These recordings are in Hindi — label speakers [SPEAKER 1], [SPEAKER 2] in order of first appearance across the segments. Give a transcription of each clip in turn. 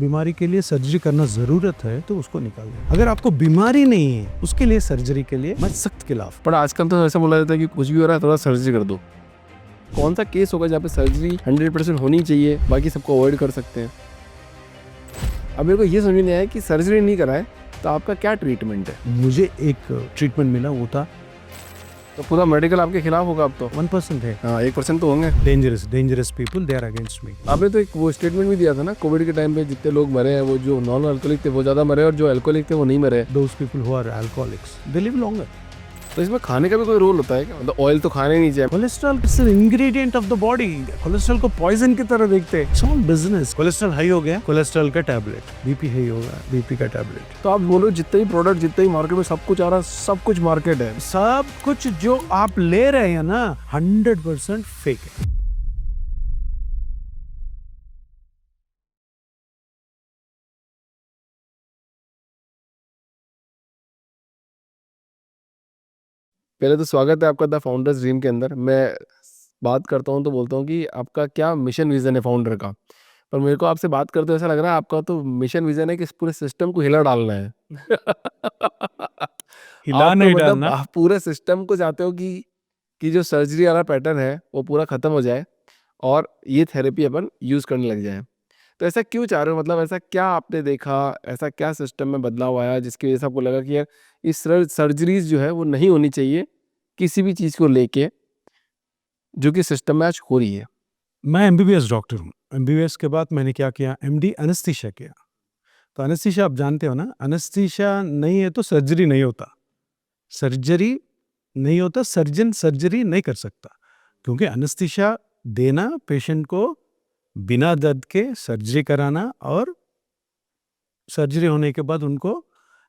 [SPEAKER 1] बीमारी के लिए सर्जरी करना जरूरत है तो उसको निकाल दें। अगर आपको बीमारी नहीं है उसके लिए सर्जरी के लिए मैं सख्त खिलाफ।
[SPEAKER 2] पर आजकल तो ऐसा बोला जाता है कि कुछ भी हो रहा है थोड़ा सर्जरी कर दो। कौन सा केस होगा जहाँ पे सर्जरी 100% होनी चाहिए, बाकी सबको अवॉइड कर सकते हैं? अब मेरे को ये समझ नहीं आया कि सर्जरी नहीं कराए तो आपका क्या ट्रीटमेंट है।
[SPEAKER 1] मुझे एक ट्रीटमेंट मिला, वो था
[SPEAKER 2] तो पूरा मेडिकल आपके खिलाफ होगा अब तो।
[SPEAKER 1] 1% है।
[SPEAKER 2] हाँ 1% तो होंगे।
[SPEAKER 1] Dangerous people they are against me.
[SPEAKER 2] आपने तो एक वो स्टेटमेंट भी दिया था ना, कोविड के टाइम पे जितने लोग मरे हैं वो जो नॉन अल्कोहलिक थे वो ज़्यादा मरे और जो अल्कोहलिक थे वो नहीं मरे।
[SPEAKER 1] Those people who are alcoholics, they live longer.
[SPEAKER 2] तो इसमें खाने का भी कोई रोल होता है क्या? मतलब ऑयल तो खाने नहीं चाहिए।
[SPEAKER 1] Cholesterol is an ingredient of the body. Cholesterol को पॉइजन की तरह देखते हैं। It's all business. Cholesterol high हो गया, कोलेस्ट्रॉल का टैबलेट। बीपी हाई होगा, बीपी का टैबलेट।
[SPEAKER 2] तो आप बोलो जितने भी प्रोडक्ट, जितने भी मार्केट में सब कुछ आ रहा है, सब कुछ मार्केट है।
[SPEAKER 1] सब कुछ जो आप ले रहे हैं ना 100% फेक है।
[SPEAKER 2] पहले तो स्वागत है आपका द फाउंडर्स ड्रीम के अंदर। मैं बात करता हूँ तो बोलता हूँ कि आपका क्या मिशन विजन है फाउंडर का। पर मेरे को आपसे बात करते ऐसा लग रहा है आपका तो मिशन विजन है कि इस पूरे सिस्टम को हिला डालना है।
[SPEAKER 1] हिला
[SPEAKER 2] आप तो
[SPEAKER 1] नहीं
[SPEAKER 2] मतलब
[SPEAKER 1] डालना।
[SPEAKER 2] आप पूरे सिस्टम को चाहते हो कि जो सर्जरी वाला पैटर्न है वो पूरा खत्म हो जाए और ये थेरेपी अपन यूज करने लग जाए। तो ऐसा क्यों चाह रहे हो? मतलब ऐसा क्या आपने देखा, ऐसा क्या सिस्टम में बदलाव आया जिसकी वजह से आपको लगा कि यार इस सर्जरीज जो है वो नहीं होनी चाहिए किसी भी चीज को लेके, जो कि सिस्टम में आज हो रही है?
[SPEAKER 1] मैं एमबीबीएस डॉक्टर हूँ। एमबीबीएस के बाद मैंने क्या किया, एमडी एनेस्थीसिया किया। तो एनेस्थीसिया आप जानते हो ना, एनेस्थीसिया नहीं है तो सर्जरी नहीं होता। सर्जरी नहीं होता, सर्जन सर्जरी नहीं कर सकता, क्योंकि एनेस्थीसिया देना पेशेंट को बिना दर्द के सर्जरी कराना और सर्जरी होने के बाद उनको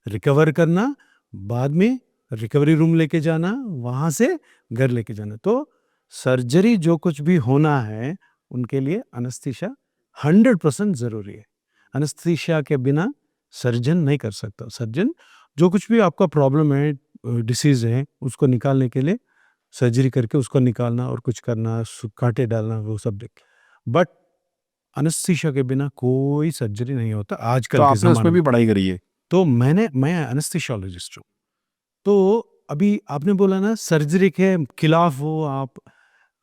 [SPEAKER 1] रिकवर करना, बाद में रिकवरी रूम लेके जाना, वहाँ से घर लेके जाना। तो सर्जरी जो कुछ भी होना है उनके लिए एनेस्थीसिया 100% ज़रूरी है। एनेस्थीसिया के बिना सर्जन नहीं कर सकता। सर्जन जो कुछ भी आपका प्रॉब्लम है, डिसीज़ है, उसको निकालने के लिए सर्जरी करके उसको निकालना और कुछ करना, कांटे डालना, वो सब देख। बट एनेस्थीसिया के बिना कोई सर्जरी नहीं होता
[SPEAKER 2] तो
[SPEAKER 1] आजकल के
[SPEAKER 2] आपने
[SPEAKER 1] ज़माने
[SPEAKER 2] उसमें
[SPEAKER 1] में।
[SPEAKER 2] भी पढ़ाई करी है?
[SPEAKER 1] तो मैं एनेस्थीसियोलॉजिस्ट हूँ। तो अभी आपने बोला ना सर्जरी के खिलाफ हो आप,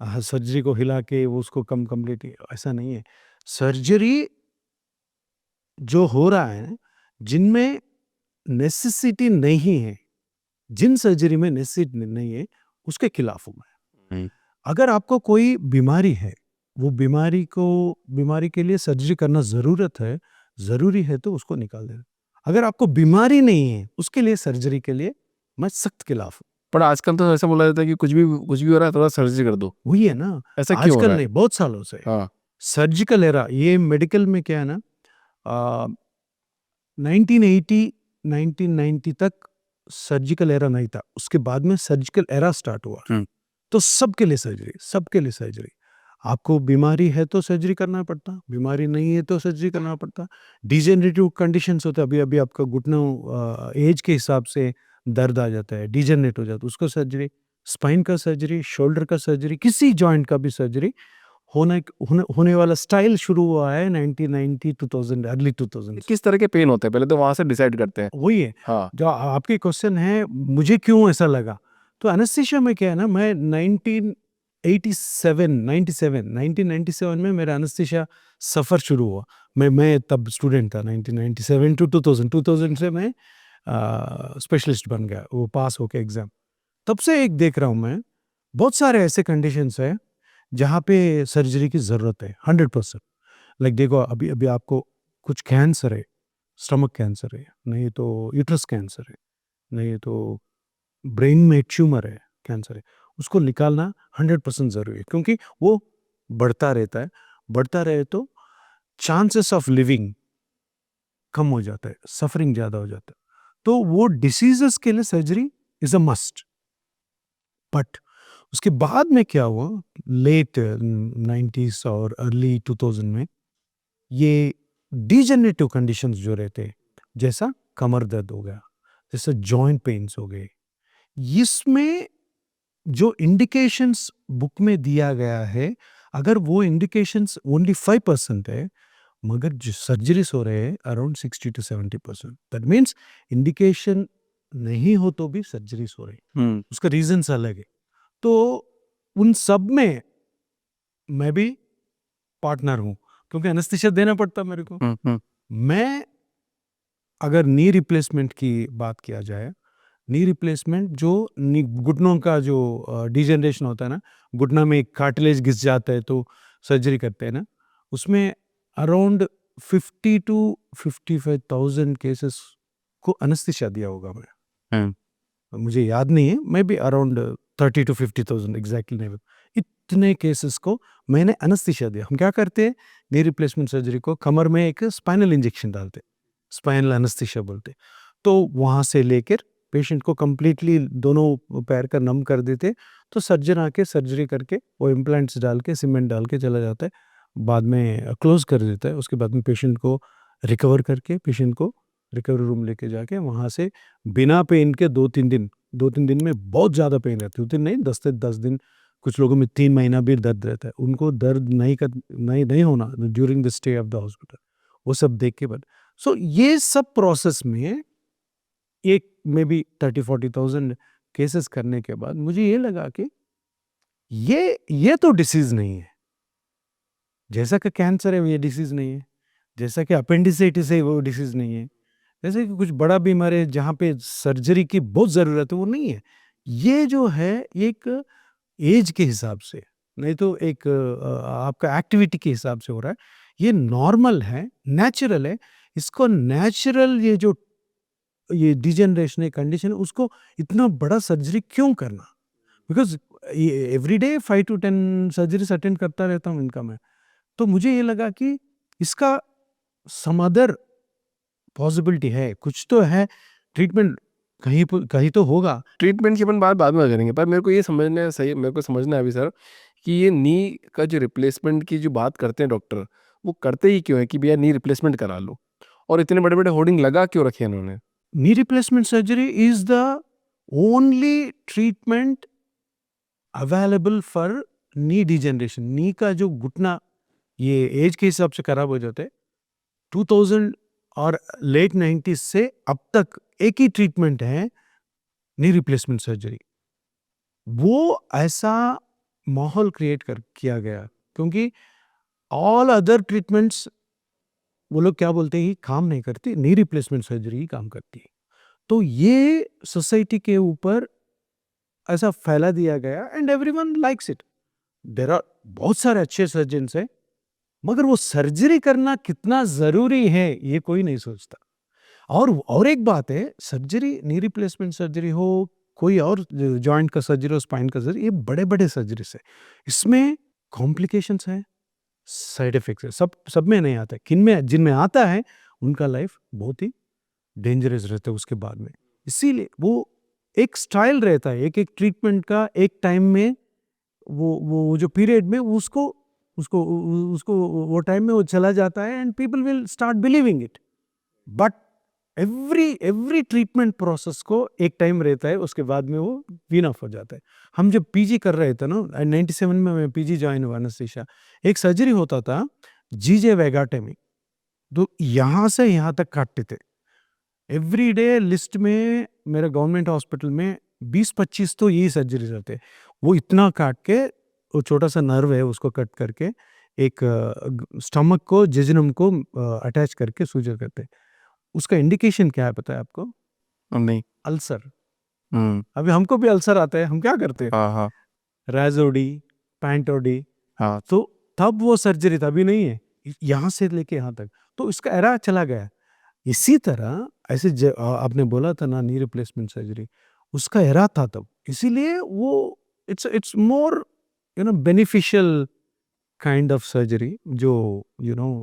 [SPEAKER 1] सर्जरी को हिला के वो उसको कंप्लीट, ऐसा नहीं है। सर्जरी जो हो रहा है, जिनमें नेसेसिटी नहीं है, जिन सर्जरी में नेसेसिटी नहीं है, उसके खिलाफ हूँ मैं। अगर आपको कोई बीमारी है, वो बीमारी के लिए सर्जरी करना ज़रूरी है तो उसको निकाल देना। अगर आपको बीमारी नहीं है, उसके लिए सर्जरी के लिए मैं सख्त खिलाफ हूँ।
[SPEAKER 2] पर आजकल तो ऐसा बोला जाता है कि कुछ भी हो रहा है थोड़ा सर्जरी कर दो।
[SPEAKER 1] वही है ना,
[SPEAKER 2] ऐसा क्यों हो
[SPEAKER 1] आजकल
[SPEAKER 2] रहा है?
[SPEAKER 1] नहीं, बहुत सालों से
[SPEAKER 2] हाँ।
[SPEAKER 1] सर्जिकल एरा, ये मेडिकल में क्या है ना, 1980 1990 तक सर्जिकल एरा नहीं था। उसके बाद में सर्जिकल एरा स्टार्ट हुआ। तो सबके लिए सर्जरी। आपको बीमारी है तो सर्जरी करना पड़ता, बीमारी नहीं है तो सर्जरी करना पड़ता। डिजेनरेटिव कंडीशंस होते हैं, अभी आपका घुटनों एज के हिसाब से दर्द आ जाता है, डिजेनरेट हो जाता है, उसको सर्जरी। स्पाइन का सर्जरी, शोल्डर का सर्जरी, किसी जॉइंट का भी सर्जरी होने वाला स्टाइल शुरू हुआ है 1990 2000, अर्ली 2000।
[SPEAKER 2] किस तरह के पेन होते हैं पहले तो वहां से डिसाइड करते हैं।
[SPEAKER 1] वही है
[SPEAKER 2] हाँ।
[SPEAKER 1] जो आपके क्वेश्चन है, मुझे क्यों ऐसा लगा। तो एनेस्थीसिया में क्या है ना, मैं 1997 में मेरा एनेस्थीसिया सफ़र शुरू हुआ। मैं तब स्टूडेंट था। 1997 टू 2000 से मैं स्पेशलिस्ट बन गया, वो पास होके एग्ज़ाम। तब से एक देख रहा हूँ मैं, बहुत सारे ऐसे कंडीशंस हैं जहाँ पे सर्जरी की ज़रूरत है 100%। लाइक देखो, अभी आपको कुछ कैंसर है, स्टमक कैंसर है, नहीं तो यूट्रस कैंसर है, नहीं तो ब्रेन में ट्यूमर है, कैंसर है, उसको निकालना 100% ज़रूरी है, क्योंकि वो बढ़ता रहता है। बढ़ता रहे तो चांसेस ऑफ लिविंग कम हो जाता है, सफरिंग ज़्यादा हो जाता है। तो वो डिसीजेस के लिए surgery is a must. But उसके बाद में क्या हुआ, लेट 90s और अर्ली 2000 में, ये डिजेनरेटिव कंडीशंस जो रहते हैं, जैसा कमर दर्द हो गया, जैसे जॉइंट पेन्स हो गए, इसमें जो इंडिकेशंस बुक में दिया गया है, अगर वो इंडिकेशंस ओनली 5% है, मगर जो सर्जरीज हो रहे हैं अराउंड 60-70%। दैट मीन्स इंडिकेशन नहीं हो तो भी सर्जरीज हो रही है, उसका रीजंस अलग है। तो उन सब में मैं भी पार्टनर हूँ, क्योंकि एनेस्थीसिया देना पड़ता मेरे को। मैं अगर नी रिप्लेसमेंट की बात किया जाए, नी रिप्लेसमेंट जो घुटनों का जो डिजेनरेशन होता है ना, घुटना में कार्टिलेज घिस जाता है तो सर्जरी करते हैं ना, उसमें अराउंड 50 to 55,000 केसेस को एनेस्थीसिया दिया होगा मैं। मुझे याद नहीं है, मैं भी अराउंड 30 to 50,000 एग्जैक्टली नहीं, इतने केसेस को मैंने एनेस्थीसिया दिया। हम क्या करते हैं, नी रिप्लेसमेंट सर्जरी को कमर में एक स्पाइनल इंजेक्शन डालते, स्पाइनल एनेस्थीसिया बोलते। तो वहाँ से लेकर पेशेंट को कम्प्लीटली दोनों पैर का नम कर देते, तो सर्जन आके सर्जरी करके वो इम्प्लांट्स डाल के सीमेंट डाल के चला जाता है, बाद में क्लोज कर देता है। उसके बाद में पेशेंट को रिकवर करके पेशेंट को रिकवरी रूम लेके जाके वहाँ से बिना पेन के 2-3 दिन में बहुत ज़्यादा पेन रहती है, 2 दिन नहीं 10 से 10 दिन, कुछ लोगों में 3 महीना भी दर्द रहता है। उनको दर्द नहीं होना during the stay of the hospital, वो सब देख के बाद। सो ये सब प्रोसेस में एक मे बी 30-40,000 केसेस करने के बाद मुझे ये लगा कि ये तो डिसीज नहीं है, जैसा कि कैंसर है ये डिसीज नहीं है, जैसा कि अपेंडिसाइटिस है वो डिसीज नहीं है, जैसे कि कुछ बड़ा बीमारी है जहाँ पे सर्जरी की बहुत ज़रूरत है वो नहीं है। ये जो है एक एज के हिसाब से, नहीं तो एक आपका एक्टिविटी के हिसाब से हो रहा है, ये नॉर्मल है, नेचुरल है। इसको नेचुरल ये डिजेनरेशन है, कंडीशन है, उसको इतना बड़ा सर्जरी क्यों करना? बिकॉज़ ये एवरीडे 5 to 10 सर्जरीज़ अटेंड करता रहता हूँ इनका मैं। तो मुझे ये लगा कि इसका सम अदर पॉसिबिलिटी है, कुछ तो है, ट्रीटमेंट कहीं तो होगा।
[SPEAKER 2] ट्रीटमेंट की अपन बात बाद में करेंगे, पर मेरे को समझना है अभी सर कि ये नी का जो रिप्लेसमेंट की जो बात करते हैं डॉक्टर, वो करते ही क्यों है कि भैया नी रिप्लेसमेंट करा लो, और इतने बड़े बड़े होर्डिंग लगा क्यों रखे हैं इन्होंने?
[SPEAKER 1] Knee replacement surgery is the only treatment available for knee degeneration. Knee का जो घुटना ये एज के हिसाब से खराब हो जाता है। 2000 और लेट 90s से अब तक एक ही ट्रीटमेंट है, नी रिप्लेसमेंट सर्जरी। वो ऐसा माहौल क्रिएट कर किया गया क्योंकि ऑल अदर ट्रीटमेंट्स वो लोग क्या बोलते हैं, काम नहीं करती, नी रिप्लेसमेंट सर्जरी ही काम करती है। तो ये सोसाइटी के ऊपर ऐसा फैला दिया गया and everyone likes it. There are बहुत सारे अच्छे सर्जन्स हैं, मगर वो सर्जरी करना कितना जरूरी है ये कोई नहीं सोचता। और एक बात है, सर्जरी नी रिप्लेसमेंट सर्जरी हो, कोई और जॉइंट का सर्जरी हो, स्पाइन का सर्जरी, ये बड़े बड़े सर्जरीज है, इसमें कॉम्प्लिकेशंस है, साइड इफेक्ट्स है, सब में नहीं आता है। जिनमें आता है उनका लाइफ बहुत ही डेंजरस रहता है उसके बाद में। इसीलिए वो एक स्टाइल रहता है, एक एक ट्रीटमेंट का एक टाइम में वो जो पीरियड में उसको उसको उसको वो टाइम में वो चला जाता है and people will start believing it. But every treatment process को एक टाइम रहता है, उसके बाद में वो वीन ऑफ हो जाता है। हम जब पीजी कर रहे थे ना, 97 में मैं पीजी ज्वाइन हुआ एनेस्थीसिया, एक सर्जरी होता था जीजे वेगाटेमी, तो यहाँ से यहाँ तक काटते थे एवरी डे। लिस्ट में मेरे गवर्नमेंट हॉस्पिटल में 20-25 तो यही सर्जरी रहते। वो इतना काट के, वो छोटा सा नर्व है उसको कट करके एक स्टमक को जेजुनम को अटैच करके सूजर करते। उसका इंडिकेशन क्या है पता है आपको?
[SPEAKER 2] नहीं।
[SPEAKER 1] अल्सर। अभी हमको भी अल्सर आता है, हम क्या करते हैं?
[SPEAKER 2] हाँ हाँ
[SPEAKER 1] रैजोडी, पैंटोडी।
[SPEAKER 2] हाँ।
[SPEAKER 1] तो तब वो सर्जरी तभी नहीं है, यहाँ से लेके यहाँ तक, तो इसका एरा चला गया। इसी तरह ऐसे आपने बोला था ना नी रिप्लेसमेंट सर्जरी, उसका एरा था तब, इसीलिए वो it's more beneficial kind of surgery जो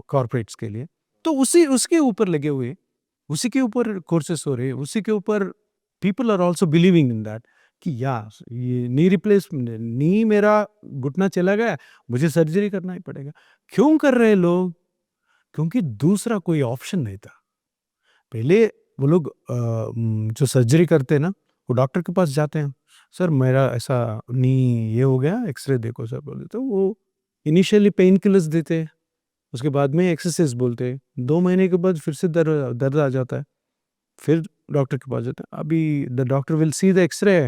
[SPEAKER 1] कॉर्पोरेट्स के लिए। तो उसके ऊपर लगे हुए, उसी के ऊपर कोर्सेस हो रहे, उसी के ऊपर people are also believing in that कि यार ये नी रिप्लेसमेंट, नी मेरा घुटना चला गया, मुझे सर्जरी करना ही पड़ेगा। क्यों कर रहे लोग? क्योंकि दूसरा कोई ऑप्शन नहीं था। पहले वो लोग जो सर्जरी करते हैं ना, वो डॉक्टर के पास जाते हैं, सर मेरा ऐसा नी ये हो गया, एक्सरे देखो सर बोले, तो वो इनिशियली पेन किलर्स देते हैं, उसके बाद में एक्सरसाइज बोलते हैं, 2 महीने के बाद फिर से दर्द आ जाता है, फिर डॉक्टर के पास जाते हैं, अभी the doctor will see the x-ray,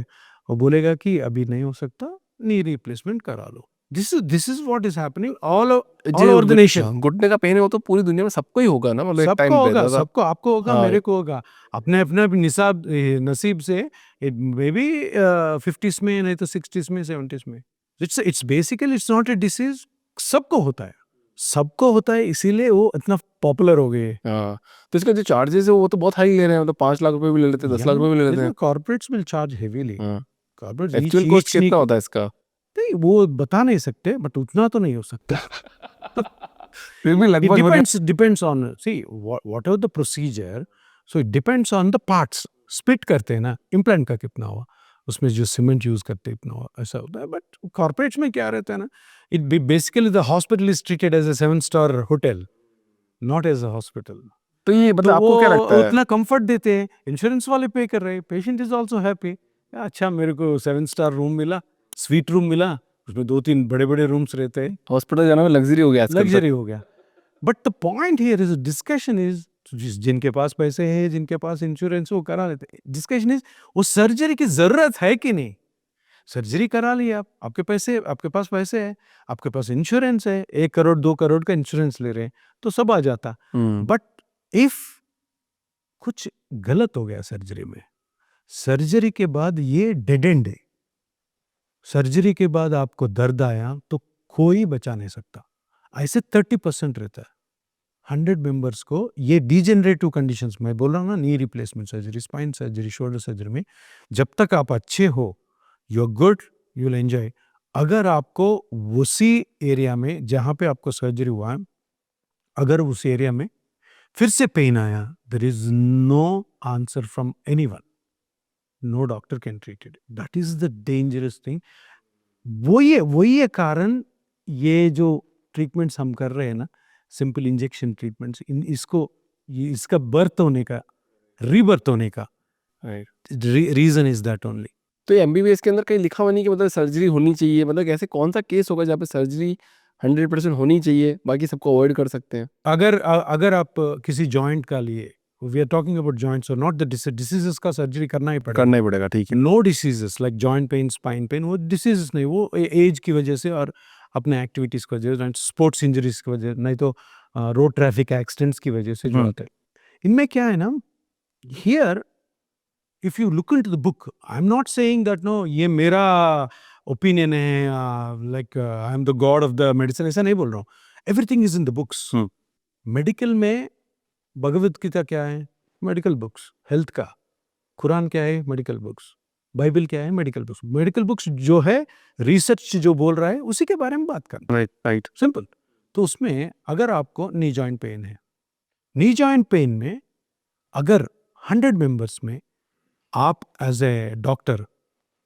[SPEAKER 1] वो बोलेगा कि अभी नहीं हो सकता, नी रिप्लेसमेंट करा लो। This is what is happening all over the nation.
[SPEAKER 2] घुटने का पेन है वो तो पूरी दुनिया में सबको ही होगा ना, मतलब एक
[SPEAKER 1] सबको
[SPEAKER 2] टाइम पे
[SPEAKER 1] होगा,
[SPEAKER 2] दादा।
[SPEAKER 1] सबको, आपको होगा,
[SPEAKER 2] हाँ
[SPEAKER 1] मेरे को होगा, अपने अपने नसीब से, मे बी 50s में, नहीं तो 60s में, 70s में। It's basically it's not a disease, सबको होता है, सबको होता है, इसीलिए वो इतना पॉपुलर हो गए।
[SPEAKER 2] हाँ। तो इसका जो चार्जेस है वो तो बहुत हाई ले रहे हैं, मतलब 5 लाख रुपए भी ले लेते हैं, 10 लाख रुपए भी ले लेते हैं।
[SPEAKER 1] Corporates will charge heavily.
[SPEAKER 2] हाँ।
[SPEAKER 1] कॉर्पोरेट्स
[SPEAKER 2] एक्चुअल कॉस्ट कितना होता है इसका?
[SPEAKER 1] नहीं, वो बता नहीं सकते, बट उतना तो नहीं हो सकता।
[SPEAKER 2] फिर भी
[SPEAKER 1] It
[SPEAKER 2] लगभग
[SPEAKER 1] depends on, see, whatever the procedure, so it depends on the parts. Spit करते हैं ना, इम्प्लांट का कितना हुआ, उसमें जो सीमेंट यूज करते हैं इतना हुआ, ऐसा होता है। बट कॉर्पोरेट्स में क्या रहता है ना, it basically the hospital is treated as a 7-star hotel, not as a hospital.
[SPEAKER 2] तो ये मतलब
[SPEAKER 1] तो
[SPEAKER 2] आपको क्या लगता
[SPEAKER 1] वो
[SPEAKER 2] है?
[SPEAKER 1] उतना कंफर्ट देते हैं, इंश्योरेंस वाले पे कर रहे हैं, पेशेंट इज आल्सो हैप्पी। अच्छा, मेरे को 7-star रूम मिला, स्वीट रूम मिला, उसमें 2-3 बड़े बड़े रूम्स रहते हैं,
[SPEAKER 2] हॉस्पिटल जाना में लग्जरी हो गया आजकल तो।
[SPEAKER 1] लग्जरी हो गया। But the point here is discussion is, जिनके पास पैसे हैं, जिनके पास इंश्योरेंस, वो करा लेते हैं। डिस्कशन इज, वो सर्जरी की जरूरत है कि नहीं। सर्जरी करा ली आप, आपके पैसे, आपके पास पैसे है, आपके पास इंश्योरेंस है, 1 करोड़ 2 करोड़ का इंश्योरेंस ले रहे हैं, तो सब आ जाता। बट इफ कुछ गलत हो गया सर्जरी में, सर्जरी के बाद ये डेड एंड है, सर्जरी के बाद आपको दर्द आया तो कोई बचा नहीं सकता। ऐसे 30% रहता है 100 मेंबर्स को, ये डिजेनरेटिव कंडीशंस में बोल रहा हूँ ना, knee replacement surgery, spine surgery, shoulder surgery में, जब तक आप अच्छे हो, you are good, you will enjoy. अगर आपको उसी एरिया में जहां पे आपको सर्जरी हुआ है, अगर उस एरिया में फिर से पेन आया, there is no answer from anyone, no doctor can treat it. That is the dangerous thing. वही है कारण, ये जो ट्रीटमेंट्स हम कर रहे हैं ना, सिंपल इंजेक्शन ट्रीटमेंट्स, इसका बर्थ होने का, रीबर्थ होने का रीजन इज दैट ओनली।
[SPEAKER 2] तो ये एमबीबीएस के अंदर कहीं लिखा हुआ नहीं कि मतलब सर्जरी होनी चाहिए, मतलब ऐसे कौन सा केस होगा जहाँ पे सर्जरी 100% होनी चाहिए, बाकी सबको अवॉइड कर सकते हैं?
[SPEAKER 1] अगर आप किसी जॉइंट का लिए, we are talking about joints और नॉट द डिसीजेस का सर्जरी करना ही पड़ेगा।
[SPEAKER 2] करना ही पड़ेगा, ठीक है।
[SPEAKER 1] No diseases like joint pain, spine pain, वो डिसीजेस नहीं, वो एज की वजह से और अपने एक्टिविटीज की वजह से, स्पोर्ट्स इंजरीज की वजह, नहीं तो रोड ट्रैफिक एक्सीडेंट्स की वजह से जो आते हैं। इनमें क्या है ना, here if you look into the book, I am not saying that no ये मेरा ओपिनियन है, like I am the god of the medicine, ऐसा नहीं बोल रहा हूँ। Everything is in the books. Medical में भगवत गीता क्या है, मेडिकल बुक्स। हेल्थ का कुरान क्या है, मेडिकल बुक्स। बाइबल क्या है, मेडिकल बुक्स। मेडिकल बुक्स जो है, रिसर्च जो बोल रहा है उसी के बारे में बात करना,
[SPEAKER 2] राइट राइट।
[SPEAKER 1] सिंपल। तो उसमें अगर आपको नी जॉइंट पेन है, नी जॉइंट पेन में अगर 100 मेंबर्स में आप एज ए डॉक्टर,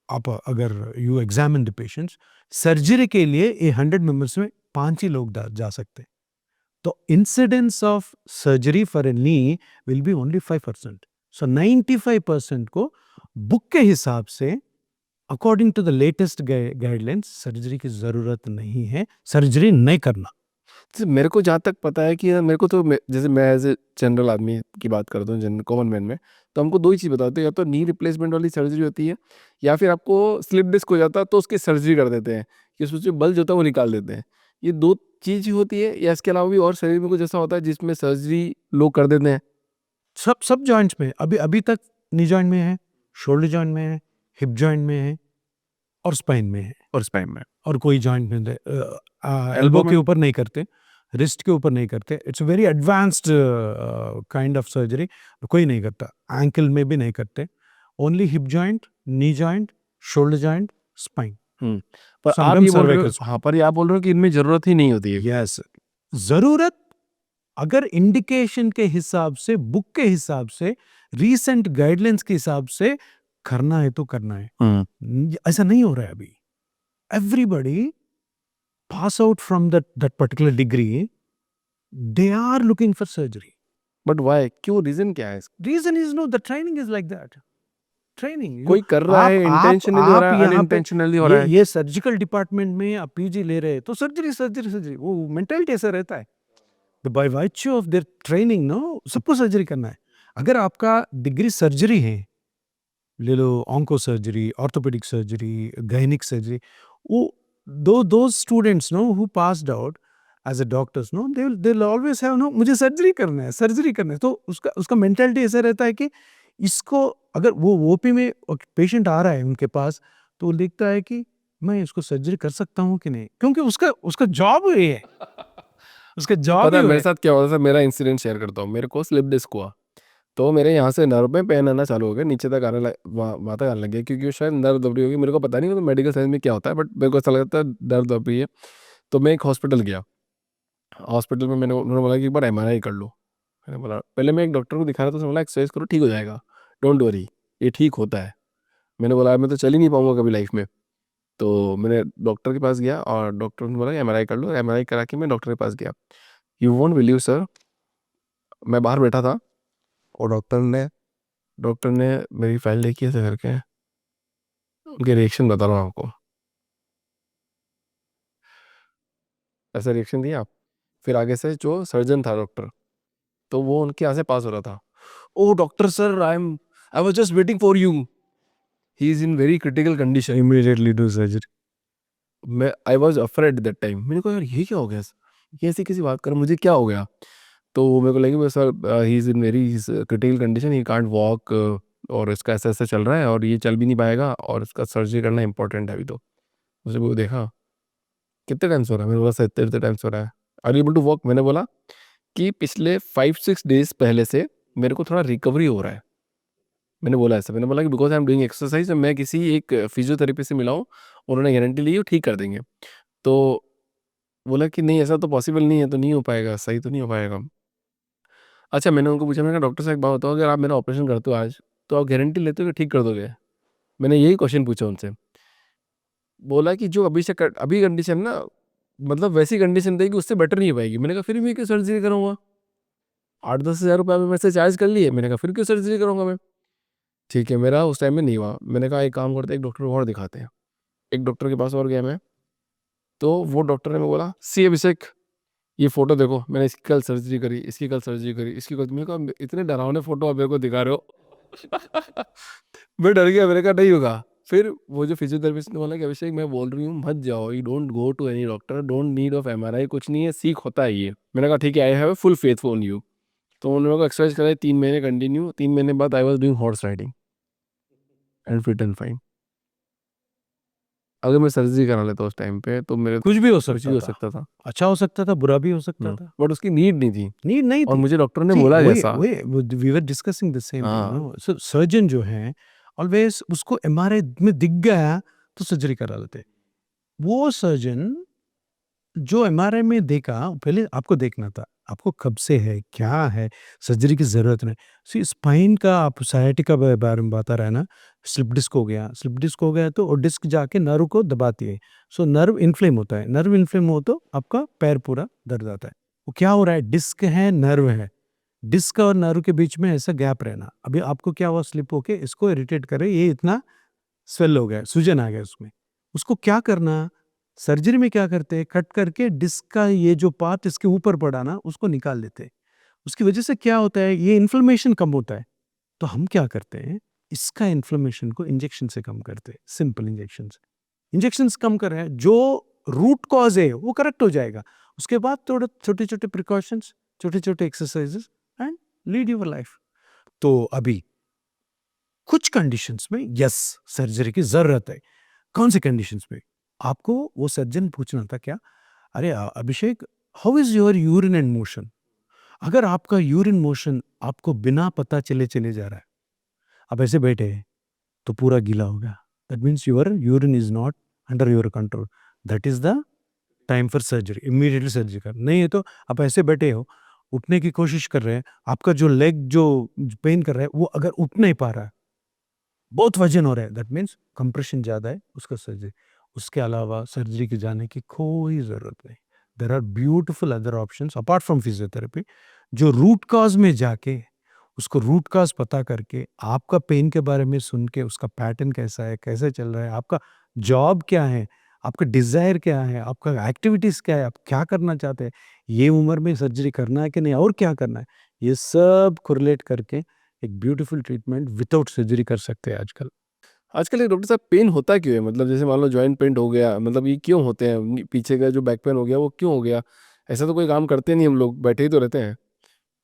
[SPEAKER 1] आप अगर you examine the patients, surgery के लिए ये 100 मेंबर्स में 5 ही लोग जा सकते। तो incidence of surgery for a knee will be only 5%। So 95% को बुक के हिसाब से, according to the latest guidelines, surgery की जरूरत नहीं है, सर्जरी नहीं करना।
[SPEAKER 2] जैसे मेरे को जहाँ तक पता है कि मेरे को तो जैसे मैं एज ए जनरल आदमी की बात करता हूँ, जनरल कॉमन मैन में, तो हमको 2 ही चीज़ बताते हैं, या तो नी रिप्लेसमेंट वाली सर्जरी होती है, या फिर आपको स्लिप डिस्क हो जाता है तो उसकी सर्जरी कर देते हैं कि उसमें जो बल्ज होता है वो निकाल देते हैं। ये 2 चीज़ ही होती है, या इसके अलावा भी और शरीर में कुछ ऐसा होता है जिसमें सर्जरी लोग कर देते हैं?
[SPEAKER 1] सब जॉइंट्स में, अभी तक नी जॉइंट में है, शोल्डर जॉइंट में है, हिप जॉइंट में है, और स्पाइन में है,
[SPEAKER 2] और स्पाइन में
[SPEAKER 1] और कोई जॉइंट में एल्बो के ऊपर नहीं करते, रिस्ट के ऊपर नहीं करते। It's very advanced kind of surgery, कोई नहीं करता। एंकल में भी नहीं करते, only hip joint, knee joint, shoulder joint, spine.
[SPEAKER 2] पर आप ये बोल रहे हो, हाँ, पर आप बोल रहे हो कि इनमें जरूरत ही नहीं होती है।
[SPEAKER 1] यस, जरूरत अगर इंडिकेशन के हिसाब से, बुक के हिसाब से, रीसेंट गाइडलाइंस के हिसाब से करना है तो करना है। ऐसा नहीं हो रहा है अभी। Everybody pass out from that particular degree, they are looking for surgery.
[SPEAKER 2] But why, क्यों, रीजन क्या है इसका?
[SPEAKER 1] Reason is no, the training is like that. Training.
[SPEAKER 2] कोई कर रहा है, इंटेंशनली हो रहा है, अनइंटेंशनली हो रहा है।
[SPEAKER 1] ये सर्जिकल डिपार्टमेंट में आप पीजी ले रहे हैं तो सर्जरी सर्जरी सर्जरी, वो मेंटालिटी ऐसा रहता है। By virtue of their training सबको सर्जरी करना है। अगर आपका डिग्री सर्जरी है, ले लो onco surgery, orthopaedic surgery, gynaec surgery, वो those students who passed out as a doctors they will always have मुझे सर्जरी करना है, सर्जरी करना है। तो उसका उसका मेंटालिटी ऐसा रहता है कि इसको, अगर वो ओपी में पेशेंट आ रहा है उनके पास, तो वो देखता है कि मैं इसको सर्जरी कर सकता हूँ कि नहीं, क्योंकि उसका उसका जॉब ये है, उसका जॉब
[SPEAKER 2] पता
[SPEAKER 1] ही
[SPEAKER 2] है
[SPEAKER 1] वो
[SPEAKER 2] मेरे
[SPEAKER 1] है।
[SPEAKER 2] साथ क्या हुआ था? मेरा इंसिडेंट शेयर करता हूँ। मेरे को स्लिप डिस्क हुआ, तो मेरे यहाँ से नर्व में पेन आना चालू हो गया, नीचे तक आने लग, वहाँ तक आने लग गया, क्योंकि वो शायद नर्व दब रही होगी, मेरे को पता नहीं, मतलब मेडिकल साइंस में क्या होता है, बट मेरे को ऐसा लगता है नर्व दब रही है। तो मैं एक हॉस्पिटल गया, हॉस्पिटल में उन्होंने बोला कि एक बार एमआरआई कर लो। मैंने बोला, पहले मैं एक डॉक्टर को दिखा रहा था, उसने बोला एक्सरसाइज करो ठीक हो जाएगा, डोंट वरी, ये ठीक होता है। मैंने बोला मैं तो चल ही नहीं पाऊंगा कभी लाइफ में। तो मैंने डॉक्टर के पास गया और डॉक्टर ने बोला एमआरआई कर लो। एमआरआई करा के मैं डॉक्टर के पास गया। यू वोंट बिलीव सर, मैं बाहर बैठा था और डॉक्टर ने मेरी फाइल देखी ऐसे करके, उनके रिएक्शन बता रहा हूँ आपको, ऐसा रिएक्शन दिया। फिर आगे से जो सर्जन था डॉक्टर, तो वो उनके यहाँ से पास हो रहा था। Oh doctor sir, I was just waiting for you, he is in very critical condition.
[SPEAKER 1] Immediately do surgery.
[SPEAKER 2] मैं I was afraid that time. मैंने कहा यार ये क्या हो गया, ये ऐसी किसी बात कर, मुझे क्या हो गया? तो मेरे को लगे sir he is in very critical condition, he can't walk, और इसका ऐसा ऐसा चल रहा है और ये चल भी नहीं पाएगा और इसका सर्जरी करना इंपॉर्टेंट है अभी। तो मुझे वो देखा, कितने टाइम से हो रहा है? मैंने बोला सर इतने इतने टाइम से हो रहा है। Are you able to walk? मैंने बोला कि पिछले 5-6 डेज पहले से मेरे को थोड़ा रिकवरी हो रहा है। मैंने बोला ऐसा, मैंने बोला कि because I am doing exercise, मैं किसी एक फिजियोथेरेपी से मिला हूँ, उन्होंने गारंटी ली वो ठीक कर देंगे। तो बोला कि नहीं ऐसा तो पॉसिबल नहीं है, तो नहीं हो पाएगा, सही तो नहीं हो पाएगा। अच्छा, मैंने उनको पूछा, मैंने कहा डॉक्टर साहब एक बात बताओ, अगर आप मेरा ऑपरेशन करते हो आज, तो आप गारंटी लेते हो कि ठीक कर दोगे? मैंने यही क्वेश्चन पूछा उनसे। बोला कि जो अभी से अभी कंडीशन ना, मतलब वैसी कंडीशन रहेगी उससे बेटर नहीं हो पाएगी। मैंने कहा फिर भी क्यों सर्जरी करूँगा? 8-10 हज़ार रुपये मेरे से चार्ज कर लिए, मैंने कहा फिर क्यों सर्जरी करूँगा मैं? ठीक है, मेरा उस टाइम में नहीं हुआ। मैंने कहा एक काम करते हैं, एक डॉक्टर को और दिखाते हैं। एक डॉक्टर के पास और गया मैं, तो वो डॉक्टर ने मैं बोला सी अभिषेक, ये फ़ोटो देखो, मैंने इसकी कल सर्जरी करी, इसकी कल सर्जरी करी, इसकी कल। मैंने कहा इतने डरावने फ़ोटो आप मेरे को दिखा रहे हो। मैं डर गया, मैंने कहा नहीं होगा। फिर वो जो फिजियोथेरेपिस्ट ने बोला कि अभिषेक मैं बोल रही हूँ मत जाओ, you don't go to any doctor, don't need of MRI, कुछ नहीं है, सीख होता है ये। मैंने कहा ठीक है, I have full faith on you. तो उन्होंने मेरे को एक्सरसाइज कराई 3 महीने कंटिन्यू। 3 महीने बाद I was doing horse riding and fit and fine. अगर मैं सर्जरी करा लेता उस टाइम पे तो मेरे
[SPEAKER 1] कुछ भी हो
[SPEAKER 2] कुछ भी
[SPEAKER 1] सकता
[SPEAKER 2] हो
[SPEAKER 1] था,
[SPEAKER 2] सकता था।
[SPEAKER 1] अच्छा हो सकता था, बुरा भी हो सकता था,
[SPEAKER 2] बट उसकी नीड नहीं थी,
[SPEAKER 1] नीड नहीं
[SPEAKER 2] और
[SPEAKER 1] थी।
[SPEAKER 2] मुझे डॉक्टर ने
[SPEAKER 1] सी
[SPEAKER 2] बोला
[SPEAKER 1] वही
[SPEAKER 2] जैसा।
[SPEAKER 1] वही we were discussing the same thing
[SPEAKER 2] हाँ,
[SPEAKER 1] सो सर्जन जो है ऑलवेज उसको एमआरआई में दिख गया तो सर्जरी करा लेते। वो सर्जन जो एमआरआई में देखा, पहले आपको देखना था, आपको कब से है, क्या है, सर्जरी की ज़रूरत नहीं। सी स्पाइन का आप sciatica के बारे में बता रहा है ना, स्लिप डिस्क हो गया तो वो डिस्क जाके नर्व को दबाती है। सो नर्व इन्फ्लेम होता है, नर्व इन्फ्लेम हो तो आपका पैर पूरा दर्द आता है। वो क्या हो रहा है, डिस्क है, नर्व है, डिस्क और नर्व के बीच में ऐसा गैप रहना। अभी आपको क्या हुआ, स्लिप होके इसको इरिटेट करे, ये इतना स्वेल हो गया, सूजन आ गया उसमें। उसको क्या करना, सर्जरी में क्या करते हैं, कट करके डिस्क का ये जो पार्ट इसके ऊपर पड़ा ना, उसको निकाल लेते हैं। उसकी वजह से क्या होता है, ये इन्फ्लेमेशन कम होता है। तो हम क्या करते हैं, इसका इन्फ्लेमेशन को इंजेक्शन से कम करते हैं, सिंपल इंजेक्शन से। इंजेक्शंस कम कर रहे हैं, जो रूट कॉज है वो करेक्ट हो जाएगा। उसके बाद थोड़ा छोटे-छोटे प्रिकॉशंस, छोटे-छोटे exercises and lead your life. तो अभी कुछ कंडीशंस में यस सर्जरी की ज़रूरत है। कौन सी कंडीशंस में? आपको वो सर्जन पूछना था क्या, अरे Abhishek, how is your urine and motion? अगर आपका यूरिन मोशन आपको बिना पता चले चले जा रहा है, आप ऐसे बैठे हैं, तो पूरा गीला हो गया। That means your urine is not under your control. That is the time for surgery, immediately surgery कर। नहीं है तो आप ऐसे बैठे हो, उठने की कोशिश कर रहे हैं, आपका जो लेग जो पेन कर रहा है, वो अगर उठ नहीं पा रहा है, बहुत वजन हो रहा है, दैट मीन्स कंप्रेशन ज़्यादा है, उसका सर्जरी। उसके अलावा सर्जरी के जाने की कोई ज़रूरत नहीं। There are beautiful other options apart from physiotherapy, जो रूट कॉज में जाके उसको रूट कॉज पता करके आपका पेन के बारे में सुन के उसका पैटर्न कैसा है, कैसे चल रहा है, आपका जॉब क्या है, आपका डिजायर क्या है, आपका एक्टिविटीज क्या है, आप क्या करना चाहते हैं, ये उम्र में सर्जरी करना है कि नहीं और क्या करना है, ये सब कोरिलेट करके एक ब्यूटीफुल ट्रीटमेंट विदाउट सर्जरी कर सकते हैं आजकल।
[SPEAKER 2] आजकल ये डॉक्टर साहब पेन होता क्यों है? मतलब जैसे मान लो जॉइंट पेन हो गया, मतलब ये क्यों होते हैं? पीछे का जो बैक पेन हो गया वो क्यों हो गया? ऐसा तो कोई काम करते नहीं, हम लोग बैठे ही तो रहते हैं।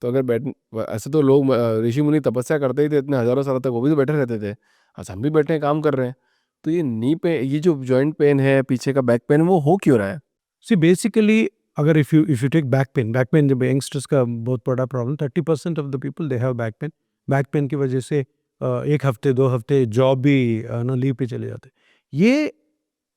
[SPEAKER 2] तो अगर बैठ ऐसे तो लोग ऋषि मुनि तपस्या करते ही थे इतने हज़ारों सालों तक, वो भी तो बैठे रहते थे। आज हम भी बैठे हैं, काम कर रहे हैं। तो ये नी पे ये जो जॉइंट पेन है, पीछे का बैक पेन, वो हो क्यों रहा है?
[SPEAKER 1] सी बेसिकली अगर if you take back pain जब यंगस्टर्स का बहुत बड़ा problem, 30% of the people they have back pain की वजह से 1 हफ्ते 2 हफ्ते जॉब भी ना लीव पे चले जाते। ये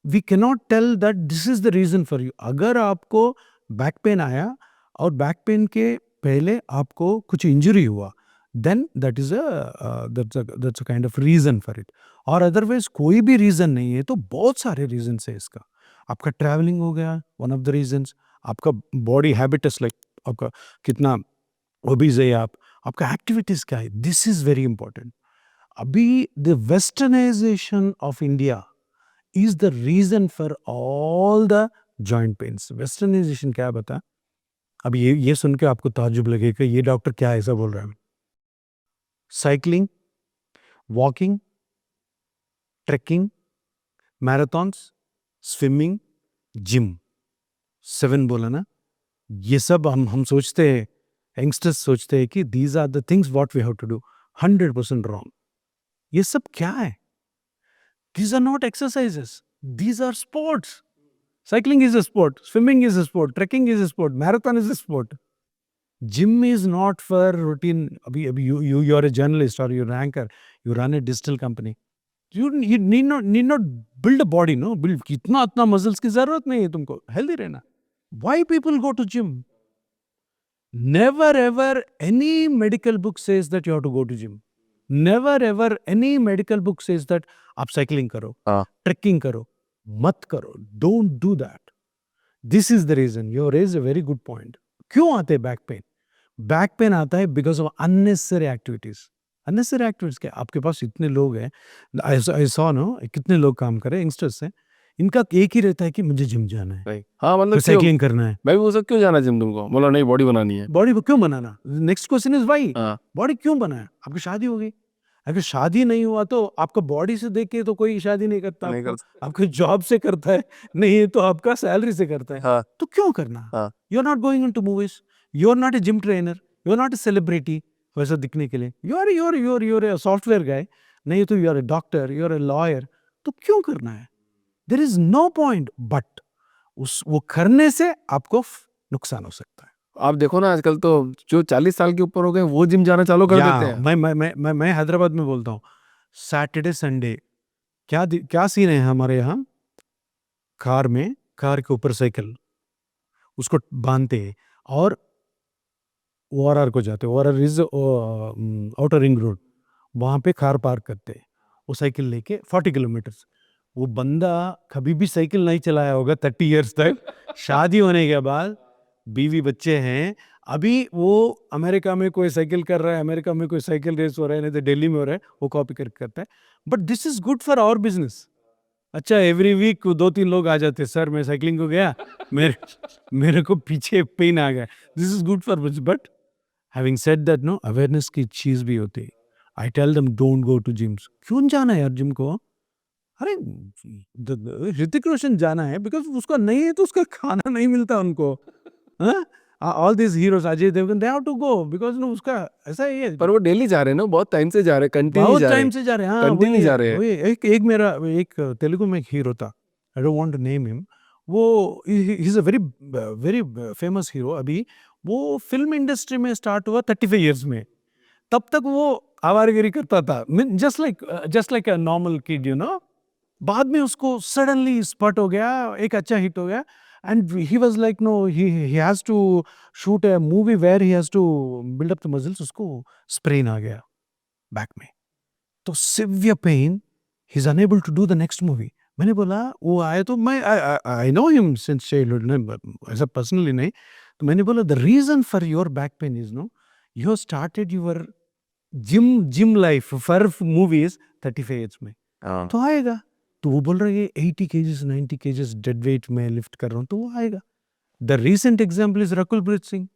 [SPEAKER 1] we can not tell that this is the reason for you. अगर आपको बैक पेन आया और बैक पेन के पहले आपको कुछ इंजरी हुआ, then that's a kind of reason for it. और अदरवाइज कोई भी रीजन नहीं है तो बहुत सारे रीजन है इसका। आपका ट्रैवलिंग हो गया वन ऑफ द रीजंस, आपका बॉडी हैबिटस लाइक आपका कितना ओबीज है आप, आपका एक्टिविटीज क्या है, दिस इज वेरी इंपॉर्टेंट। अभी the westernisation of India is the reason for all the joint pains. Westernization क्या बता? अब ये सुन के आपको ताज्जुब लगेगा ये डॉक्टर क्या ऐसा बोल रहा है। Cycling, walking, trekking, marathons, swimming, gym, 7 बोला ना, ये सब हम सोचते हैं, यंगस्टर्स सोचते हैं कि these are the things what we have to do. 100% wrong. ये सब क्या है? These are not exercises. These are sports. Cycling is a sport. Swimming is a sport. Trekking is a sport. Marathon is a sport. Gym is not for routine. Abhi you are a journalist or you're an anchor. You run a digital company. You need not build a body. No, build कितना इतना muscles की जरूरत नहीं है तुमको. Healthy रहना. Why people go to gym? Never ever any medical book says that you have to go to gym. Never ever any medical book says that आप साइकिलिंग करो,
[SPEAKER 2] हाँ।
[SPEAKER 1] ट्रेकिंग करो, मत करो। Don't do that. This is the reason. You raise a very good point. क्यों आते हैं बैक पेन? बैक पेन आता है because of unnecessary activities. Unnecessary activities क्या? आपके पास इतने लोग हैं, आई सॉ नो कितने लोग काम कर रहे हैं यंगस्टर्स हैं, इनका एक ही रहता है कि मुझे जिम जाना है,
[SPEAKER 2] नहीं, हाँ मतलब क्यों?
[SPEAKER 1] साइकिलिंग करना है।
[SPEAKER 2] मैं भी पूछा क्यों जाना जिम तुमको? बोला नहीं, बॉडी बनानी है।
[SPEAKER 1] बॉडी क्यों बनाना? Next question is why.
[SPEAKER 2] हाँ।
[SPEAKER 1] बॉडी क्यों बनाया? आपकी शादी हो गई, अगर शादी नहीं हुआ तो आपका बॉडी से देख के तो कोई शादी नहीं करता
[SPEAKER 2] नहीं
[SPEAKER 1] आपको,
[SPEAKER 2] करता।
[SPEAKER 1] आपके जॉब से करता है, नहीं तो आपका सैलरी से करता है।
[SPEAKER 2] हाँ।
[SPEAKER 1] तो क्यों करना?
[SPEAKER 2] हाँ।
[SPEAKER 1] You are not going into movies, you are not a gym trainer, you are not a celebrity वैसा दिखने के लिए, you are a software guy, नहीं तो you are a doctor, you are a lawyer, तो क्यों करना है? There is no point. But उस वो करने से आपको नुकसान हो सकता है।
[SPEAKER 2] आप देखो ना आजकल तो जो 40 साल के ऊपर हो गए वो जिम जाना चालू कर देते हैं।
[SPEAKER 1] मैं हैदराबाद में बोलता हूँ, सैटरडे संडे क्या सीन है हमारे यहाँ, कार के ऊपर साइकिल उसको बांधते हैं और ORR को जाते हैं। ORR is outer ring road, वहाँ पे कार पार्क करते हैं, वो साइकिल लेके 40 किलोमीटर। वो बंदा कभी भी साइकिल नहीं चलाया होगा 30 इयर्स तक। शादी होने के बाद बीवी बच्चे हैं, अभी वो अमेरिका में कोई साइकिल कर रहा है, अमेरिका में कोई साइकिल रेस हो रहा है, नहीं तो दिल्ली में हो रहा है, वो कॉपी करके करता है। But this is good for our business. अच्छा, एवरी वीक 2-3 लोग आ जाते, सर मैं साइकिलिंग को गया, मेरे को पीछे पेन आ गया। This is good for business. But having said that, no, awareness की चीज भी होती है। I tell them don't go to gyms. क्यों जाना है यार जिम को? अरे ऋतिक रोशन जाना है बिकॉज उसका नहीं है तो उसका खाना नहीं मिलता उनको। All this heroes, Ajay Devgan, they have to go because no उसका ऐसा ही है।
[SPEAKER 2] पर वो डेली जा रहे हैं ना, बहुत टाइम से जा रहे हैं, कंटिन्यू
[SPEAKER 1] बहुत
[SPEAKER 2] जा रहे
[SPEAKER 1] टाइम
[SPEAKER 2] हैं,
[SPEAKER 1] से जा रहे हैं। हाँ,
[SPEAKER 2] कंटिन्यू
[SPEAKER 1] वही
[SPEAKER 2] जा रहे हैं।
[SPEAKER 1] वही एक मेरा एक तेलुगु में एक हीरो था, I don't want to name him. वो he is a very famous hero. अभी वो फिल्म इंडस्ट्री में स्टार्ट हुआ 35 इयर्स में। तब तक वो आवारगिरी करता था, just like a normal kid, you know. बाद में उसको सडनली स्पॉट हो गया, एक अच्छा हिट हो गया, and he was like no, he has to shoot a movie where he has to build up the muscles. उसको स्प्रेन आ गया बैक में, तो severe pain, he is unable to do the next movie. मैंने बोला, वो आए तो मैं I know him since childhood, ऐसा पर्सनली नहीं। तो मैंने बोला the reason for your back pain is, no, you have started your gym life for movies 35 as में,
[SPEAKER 2] हाँ।
[SPEAKER 1] तो आएगा। तो वो बोल रहे हैं 80 केजीज 90 केजीज डेड वेट में लिफ्ट कर रहा हूँ, तो वो आएगा। The recent example is Rakul Preet Singh.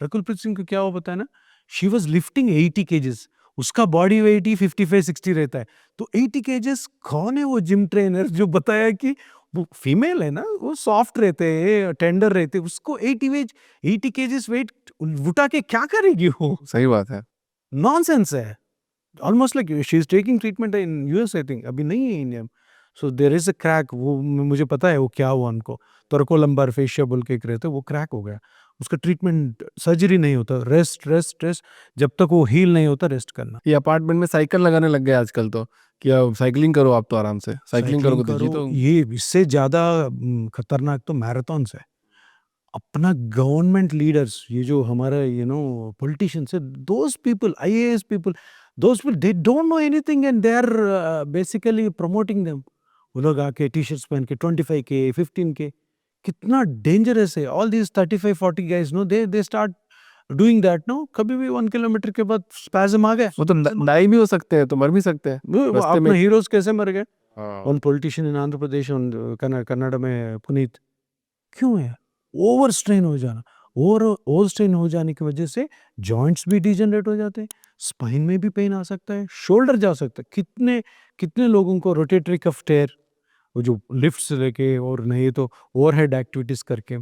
[SPEAKER 1] Rakul Preet Singh को क्या हुआ पता है ना, शी वॉज लिफ्टिंग 80 केजेस, उसका बॉडी वेट ही 55-60 रहता है, तो 80 केजेस कौन है वो जिम ट्रेनर जो बताया कि वो फीमेल है ना, वो सॉफ्ट रहते हैं, टेंडर रहते हैं, उसको 80 केजेस वेट उठा के क्या करेगी वो?
[SPEAKER 2] सही बात है।
[SPEAKER 1] नॉनसेंस है। Almost like she is taking treatment in US, I think, अभी नहीं है इंडिया में। So there is a crack, वो मुझे पता है वो क्या हुआ उनको, तोरकोलंबार फेशिया बोल के एक रहते, वो क्रैक हो गया, उसका ट्रीटमेंट सर्जरी नहीं होता, रेस्ट रेस्ट रेस्ट, जब तक वो हील नहीं होता रेस्ट करना।
[SPEAKER 2] ये अपार्टमेंट में साइकिल लगाने लग गए आजकल तो, कि अब साइकिलिंग करो आप तो आराम से, साइकिलिंग करोगे तो जी, तो
[SPEAKER 1] ये इससे ज्यादा खतरनाक तो मैराथन्स है। अपना गवर्नमेंट लीडर्स, ये जो हमारा पॉलिटिशियंस है, those people, IAS people, those people they don't know anything and they are basically promoting them. वो लोग आके टी शर्ट्स पहन के 25K 15K, कितना डेंजरस है। All these 35-40 guys no, they start doing that, no, कभी भी 1 किलोमीटर के बाद स्पैज़म आ गए,
[SPEAKER 2] वो तो डाई भी हो सकते हैं, तो मर भी सकते हैं
[SPEAKER 1] वो
[SPEAKER 2] रास्ते में।
[SPEAKER 1] अपना हीरोज कैसे मर गए।
[SPEAKER 2] हाँ।
[SPEAKER 1] वन पॉलिटिशियन इन आंध्र प्रदेश, कनाडा में पुनीत, क्यों है? ओवर स्ट्रेन हो जाना, ओवर स्ट्रेन हो जाने की वजह से जॉइंट्स भी डिजनरेट हो जाते हैं, स्पाइन में भी पेन आ सकता है, शोल्डर जा सकता है। कितने कितने लोगों को रोटेटरी कफ टेयर, वो जो लिफ्ट्स लेके और नहीं तो ओवरहेड एक्टिविटीज करके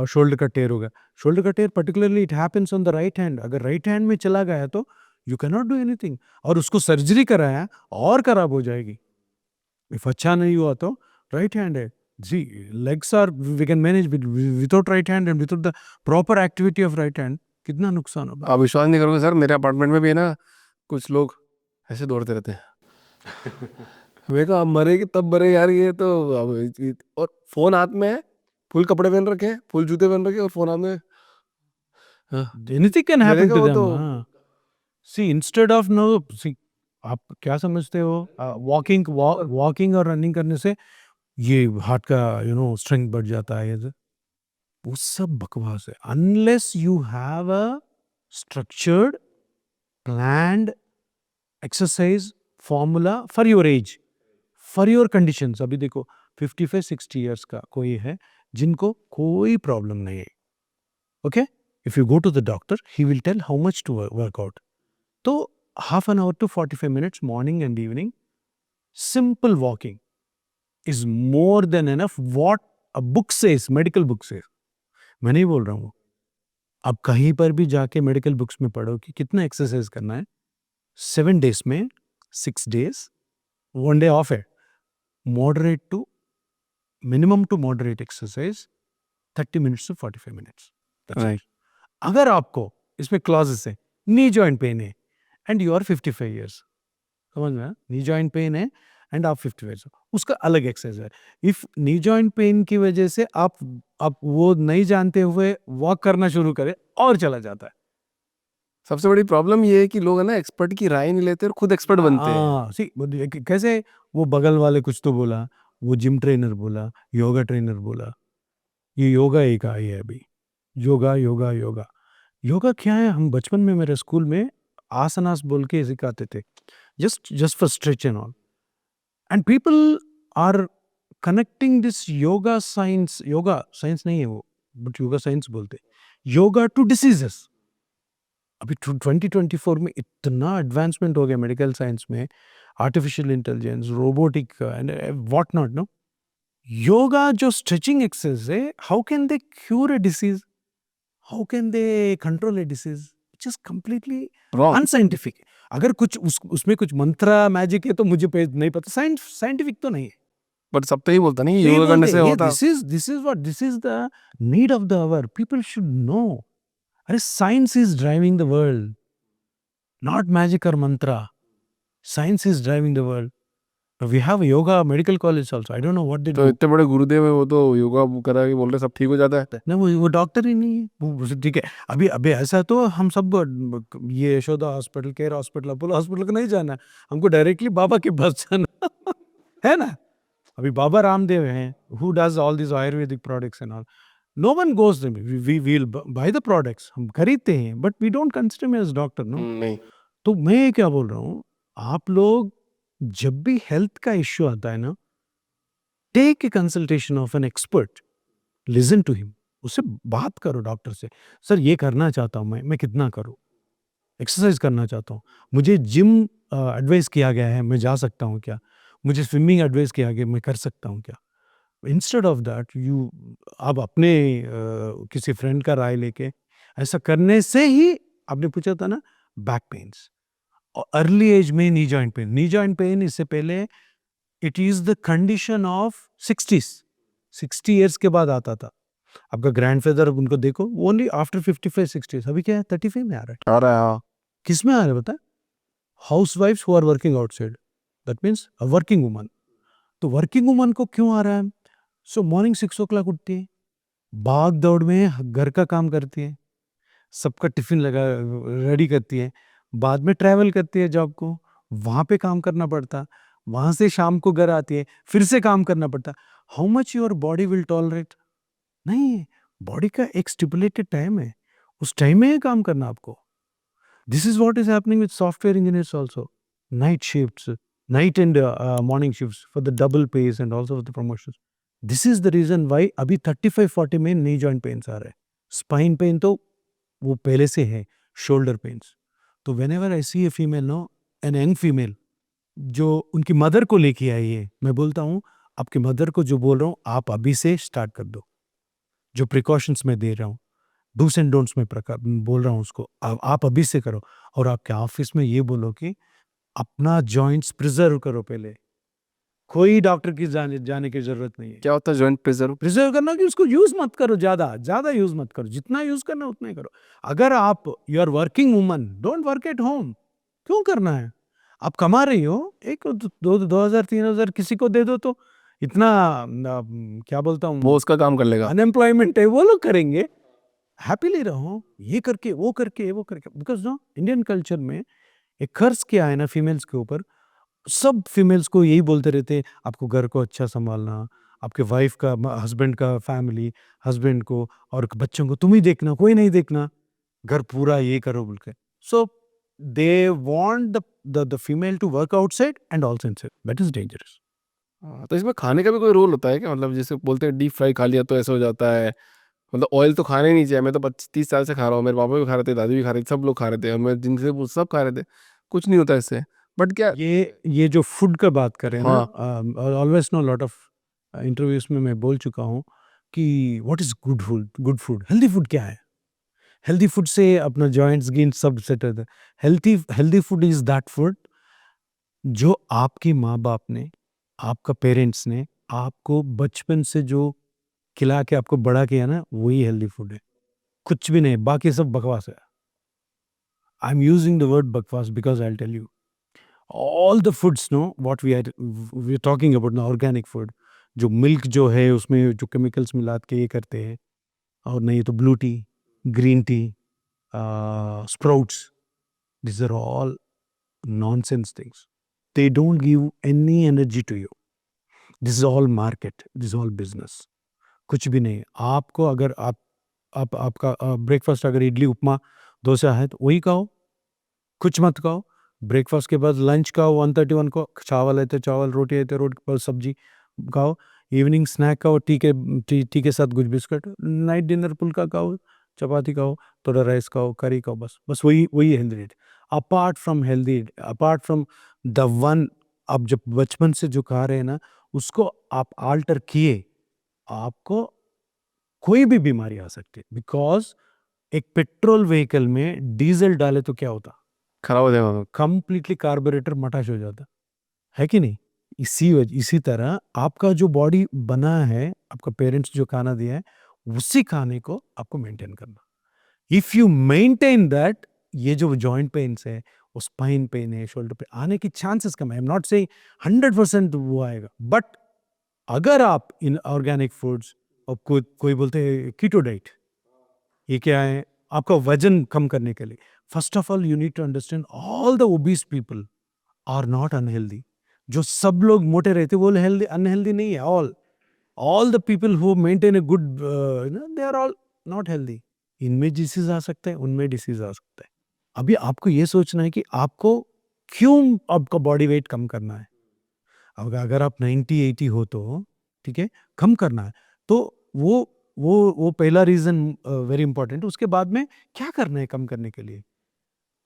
[SPEAKER 1] शोल्डर का टेयर हो गया। शोल्डर का tear particularly it happens on the right hand, अगर राइट हैंड में चला गया तो you can not do anything, और उसको सर्जरी कराया और खराब हो जाएगी। इफ अच्छा नहीं हुआ तो राइट हैंड है जी, legs are we can manage without right hand and without the proper activity of right hand, कितना नुकसान होगा।
[SPEAKER 2] आप विश्वास नहीं करोगे सर, मेरे अपार्टमेंट में भी है ना, कुछ लोग ऐसे दौड़ते रहते हैं। मैं कहा, अब मरेगी तब मरे यार, ये तो और फोन हाथ में है, फुल कपड़े पहन रखे हैं, फुल जूते पहन रखे हैं, और फोन हाथ में। हाँ,
[SPEAKER 1] एनीथिंग कैन
[SPEAKER 2] मैंने
[SPEAKER 1] हैपन
[SPEAKER 2] कहा
[SPEAKER 1] टू
[SPEAKER 2] वो
[SPEAKER 1] देम।
[SPEAKER 2] तो
[SPEAKER 1] हाँ, सी इंस्टेड ऑफ नो, सी आप क्या समझते हो, वॉकिंग और रनिंग करने से ये हार्ट का स्ट्रेंथ बढ़ जाता है, ये वो सब बकवास है। Unless you have a structured planned exercise formula for your age, for your conditions. अभी देखो 55-60 ईयर्स का कोई है जिनको कोई प्रॉब्लम नहीं है, okay, if you go to the doctor he will tell how much to work out, तो half an hour to 45 minutes morning and evening simple walking is more than enough what a book says, medical book says। मैं नहीं बोल रहा हूँ, आप कहीं पर भी जाके मेडिकल बुक्स में पढ़ो कि कितना एक्सरसाइज करना है 7 days में, 6 days, 1 day ऑफ है, moderate to minimum to moderate exercise 30 minutes to 45 minutes।
[SPEAKER 2] Right.
[SPEAKER 1] अगर आपको इसमें क्लॉजेस है, नी जॉइंट पेन है एंड यू आर 55 years, समझ में, नी जॉइंट पेन है एंड आप 55 years, उसका अलग एक्सरसाइज है। इफ नी जॉइंट पेन की वजह से आप वो नहीं जानते हुए वॉक करना शुरू करें और चला जाता है।
[SPEAKER 2] सबसे बड़ी प्रॉब्लम ये है कि लोग है ना एक्सपर्ट की राय नहीं लेते और खुद एक्सपर्ट बनते हैं।
[SPEAKER 1] हाँ, सी कैसे, वो बगल वाले कुछ तो बोला, वो जिम ट्रेनर बोला, योगा ट्रेनर बोला, ये योगा एक आई है अभी, योगा योगा योगा योगा क्या है? हम बचपन में मेरे स्कूल में आसनास बोल के सिखाते थे, just for stretch and all, and people are connecting this yoga science नहीं है वो, but yoga science बोलते, योगा टू डिसीजेस। अभी 2024 में इतना एडवांसमेंट हो गया मेडिकल साइंस में, artificial intelligence, robotic and what not, no, yoga जो स्ट्रेचिंग एक्सरसाइज है, how can they cure a disease, how can they control a disease, it's just completely
[SPEAKER 2] wrong.
[SPEAKER 1] Unscientific. अगर कुछ उसमें कुछ मंत्रा मैजिक है तो मुझे नहीं पता, साइंटिफिक तो नहीं है।
[SPEAKER 2] बट सब तो ही बोलता नहीं
[SPEAKER 1] तो ये
[SPEAKER 2] योगा करने
[SPEAKER 1] बोलते
[SPEAKER 2] से
[SPEAKER 1] हैं,
[SPEAKER 2] होता।
[SPEAKER 1] this is the need of the hour, people should know। अरे science is driving the world, not magic और mantra, science is driving the world. We have yoga medical college also, I don't know what they
[SPEAKER 2] to
[SPEAKER 1] do.
[SPEAKER 2] इतने बड़े गुरुदेव है, वो तो योगा करा के बोल रहे सब ठीक हो जाता है।
[SPEAKER 1] ना वो डॉक्टर ही नहीं है, वो ठीक है। अभी अभी ऐसा तो हम सब ये Yashoda hospital, care hospital, Apollo hospital को नहीं जाना, हमको डायरेक्टली बाबा के पास जाना है ना। अभी बाबा रामदेव हैं, who does all this ayurvedic products and all, no one goes them, we will buy the products, हम खरीदते हैं, but we don't consider me as doctor, no.
[SPEAKER 2] नहीं।
[SPEAKER 1] तो मैं क्या बोल रहा हूँ, आप लोग जब भी हेल्थ का इश्यू आता है ना, take a consultation of an expert, listen to him, उससे बात करो डॉक्टर से, सर ये करना चाहता हूँ मैं कितना करूँ, एक्सरसाइज करना चाहता हूँ, मुझे जिम एडवाइस किया गया है, मैं जा सकता हूँ क्या, मुझे स्विमिंग एडवाइस किया गया, मैं कर सकता हूँ क्या। इंस्टेड ऑफ दैट यू, आप अपने किसी फ्रेंड का राय लेके ऐसा करने से ही, आपने पूछा था ना बैक पेन्स, अर्ली एज में नी जॉइंट पेन इससे पहले it is the condition of 60 years के बाद आता था। आपका ग्रैंडफादर, उनको देखो, ओनली आफ्टर 55-60, अभी क्या है 35 में आ रहा है।
[SPEAKER 2] आ रहा है, हाँ।
[SPEAKER 1] किस में आ रहा है बता, हाउसवाइफ्स who are working outside, that means a working woman. तो वर्किंग वुमन को क्यों आ रहा है? सो मॉर्निंग 6 o'clock उठती है, भाग दौड़ में घर का काम करती है, सबका टिफिन लगा रेडी करती है, बाद में ट्रैवल करती है जॉब को, वहां पे काम करना पड़ता, वहां से शाम को घर आती है, फिर से काम करना पड़ता। How much your body will tolerate? नहीं, बॉडी का एक स्टिपुलेटेड टाइम है, उस टाइम में काम करना आपको। This is what is happening with software engineers also, night shifts, night and morning shifts for the double pace and also for the promotions. This is the reason why अभी 35-40 में नी जॉइंट पेन्स आ रहे हैं। स्पाइन पेन तो वो पहले से है, शोल्डर पेन्स। तो whenever I see a female no, an young female जो उनकी मदर को लेके आई है, मैं बोलता हूँ आपकी मदर को जो बोल रहा हूँ आप अभी से स्टार्ट कर दो, जो प्रिकॉशंस मैं दे रहा हूँ, डूस एंड डोंट्स में प्रकार बोल रहा हूँ उसको, आप अभी से करो। और आपके ऑफिस में ये बोलो कि अपना जॉइंट्स प्रिजर्व करो पहले, कोई डॉक्टर की जाने की जरूरत नहीं है।
[SPEAKER 2] क्या होता है जॉइंट प्रिजर्व?
[SPEAKER 1] प्रिजर्व करना कि उसको यूज मत करो, ज्यादा यूज मत करो, जितना यूज करना उतना ही करो। अगर आप you are working woman, don't work at home, क्यों करना है? आप कमा रही हो, एक 2,000-3,000 किसी को दे दो तो इतना क्या बोलता
[SPEAKER 2] वो
[SPEAKER 1] हूँ,
[SPEAKER 2] उसका काम कर लेगा।
[SPEAKER 1] अनएम्प्लॉयमेंट है, वो लोग करेंगे। हैप्पीली रहो, ये करके वो करके वो करके, बिकॉज नो इंडियन कल्चर में एक कर्ज क्या है ना फीमेल्स के ऊपर, सब फीमेल्स को यही बोलते रहते हैं, आपको घर को अच्छा संभालना, आपके वाइफ का, हस्बैंड का फैमिली, हस्बैंड को और बच्चों को तुम ही देखना, कोई नहीं देखना, घर पूरा ये करो बोल के। So they want the female to work outside and also inside, that is dangerous.
[SPEAKER 2] हाँ, तो इसमें खाने का भी कोई रोल होता है क्या? मतलब जैसे बोलते हैं डीप फ्राई खा लिया तो ऐसा हो जाता है, मतलब ऑयल तो खाना ही नहीं चाहिए। मैं तो 25-30 साल से खा रहा हूँ, मेरे पापा भी खा रहे थे, दादी भी खा रही थी, सब लोग खा रहे थे, और मैं जिनसे वो सब खा रहे थे, कुछ नहीं होता इससे। बट क्या?
[SPEAKER 1] ये जो फूड का बात करें ना,
[SPEAKER 2] हाँ,
[SPEAKER 1] always know lot of interviews में मैं बोल चुका हूँ कि what is good food, good food, healthy food क्या है? हेल्दी फूड से अपना जॉइंट्स गिन सब सेट रहता है। Healthy food is that food जो आपकी माँ बाप ने, आपका पेरेंट्स ने आपको बचपन से जो खिला के आपको बड़ा किया ना, वही हेल्दी फूड है, कुछ भी नहीं, बाकी सब बकवास है। I am using the word bakwas because I tell you all the foods, no, what we are talking about, the organic food, जो मिल्क जो है उसमें जो केमिकल्स मिला के ये करते हैं, और नहीं तो blue T, green tea, sprouts, these are all nonsense things. They don't give any energy to you. This is all market, this is all business. कुछ भी नहीं। आपको अगर आप आपका ब्रेकफास्ट अगर इडली उपमा डोसा है तो वही खाओ, कुछ मत खाओ। ब्रेकफास्ट के बाद लंच खाओ 1:31 को, चावल है तो चावल, रोटी है तो रोटी पर सब्जी खाओ, इवनिंग स्नैक खाओ, टी के साथ कुछ बिस्किट, नाइट डिनर पुल्का खाओ, चपाती खाओ, थोड़ा राइस खाओ, करी खाओ, बस वही healthy. Apart from the one आप जब बचपन से जो खा रहे हैं ना, उसको आप आल्टर किए, आपको कोई भी बीमारी आ सकती है। बिकॉज एक पेट्रोल व्हीकल में डीजल डाले तो क्या होता,
[SPEAKER 2] खराब हो जाएगा।
[SPEAKER 1] कंप्लीटली कार्बोरेटर मटाश हो जाता है कि नहीं? इसी तरह आपका जो बॉडी बना है, आपका पेरेंट्स जो खाना दिया है, उसी खाने को आपको मेंटेन करना। इफ यू मेंटेन दैट, ये जो जॉइंट पेन्स है, वो स्पाइन पेन है, शोल्डर पे आने की चांसेस कम है। आई एम नॉट सेइंग 100% वो आएगा, बट अगर आप इन ऑर्गेनिक फूड्स, और कोई बोलते हैं कीटो डाइट, ये क्या है? आपका वजन कम करने के लिए। First of all you need to understand all the obese people are not unhealthy. जो सब लोग मोटे रहते वो हेल्दी अनहेल्दी नहीं है। All the people who maintain a good, they are all not healthy. इनमें डिसीज आ सकता है, उनमें डिसीज आ सकता है। अभी आपको ये सोचना है कि आपको क्यों आपका बॉडी वेट कम करना है। अगर आप 90-80 हो तो ठीक है, कम करना है। तो वो पहला रीज़न वेरी इंपॉर्टेंट। उसके बाद में क्या करना है कम करने के लिए?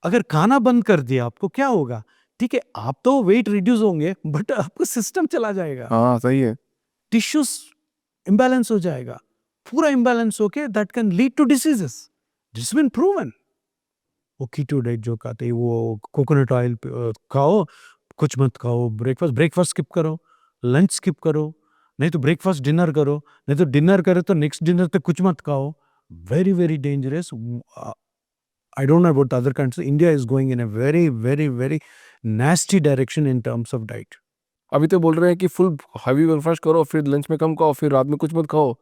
[SPEAKER 1] अगर खाना बंद कर दिया आपको क्या होगा? ठीक है, आप तो वेट रिड्यूस होंगे बट आपका सिस्टम चला जाएगा।
[SPEAKER 2] हाँ, सही है।
[SPEAKER 1] टिश्यूज़ इम्बैलेंस हो जाएगा। पूरा इम्बैलेंस होके that can lead to diseases. This been proven. वो कीटो डाइट जो खाते हैं, वो कोकोनट ऑयल खाओ, कुछ मत खाओ, ब्रेकफास्ट स्किप करो, लंच स्किप करो, नहीं तो ब्रेकफास्ट डिनर करो, नहीं तो डिनर करे तो नेक्स्ट डिनर तक कुछ मत खाओ। Very very dangerous. I don't know about other countries. India is going in a very, very, very nasty direction in terms of diet.
[SPEAKER 2] अभी तो बोल रहे हैं कि फुल हैवी ब्रेकफास्ट करो, फिर लंच में कम खाओ, फिर रात में कुछ मत खाओ,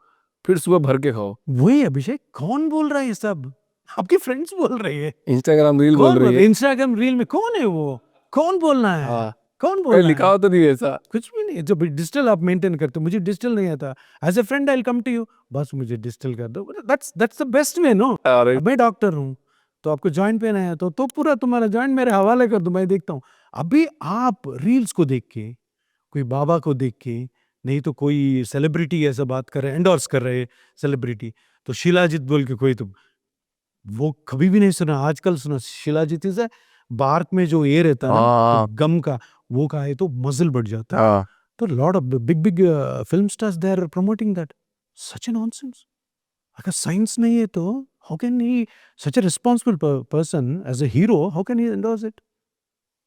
[SPEAKER 2] फिर सुबह भर के खाओ।
[SPEAKER 1] वही अभिषेक, कौन बोल रहा है ये सब? आपके फ्रेंड्स बोल रहे हैं।
[SPEAKER 2] इंस्टाग्राम रील बोल
[SPEAKER 1] कौन
[SPEAKER 2] रही
[SPEAKER 1] बोल
[SPEAKER 2] है।
[SPEAKER 1] इंस्टाग्राम रील में कौन है वो? कौन बोलना है?
[SPEAKER 2] हाँ,
[SPEAKER 1] कौन
[SPEAKER 2] कहीं
[SPEAKER 1] बोलना
[SPEAKER 2] लिखा
[SPEAKER 1] है?
[SPEAKER 2] हो तो नहीं ऐसा।
[SPEAKER 1] कुछ भी नहीं। जो डिजिटल आप मेंटेन करते हो, मुझे डिजिटल नहीं आता। As a friend I will come to you, बस मुझे डिजिटल कर दो। That's the best way no.
[SPEAKER 2] अरे
[SPEAKER 1] मैं डॉक्टर हूँ, तो आपको जॉइंट पेन है तो पूरा तुम्हारा जॉइंट मेरे हवाले कर दो, मैं देखता हूँ। अभी आप रील्स को देख के, कोई बाबा को देख के, नहीं तो कोई सेलिब्रिटी ऐसा बात कर रहे हैं, एंडोर्स कर रहे हैं सेलिब्रिटी, तो शिलाजीत बोल के कोई, तो वो कभी भी नहीं सुना, आजकल सुना। शिलाजीत इज बार्क में जो ये रहता है ना,
[SPEAKER 2] हाँ,
[SPEAKER 1] तो गम का, वो खाए तो मसल बढ़ जाता है।
[SPEAKER 2] हाँ,
[SPEAKER 1] तो lot of big big film stars they are promoting that. Such a nonsense. अगर साइंस नहीं है तो how can he, such a responsible person as a hero, how can he endorse it?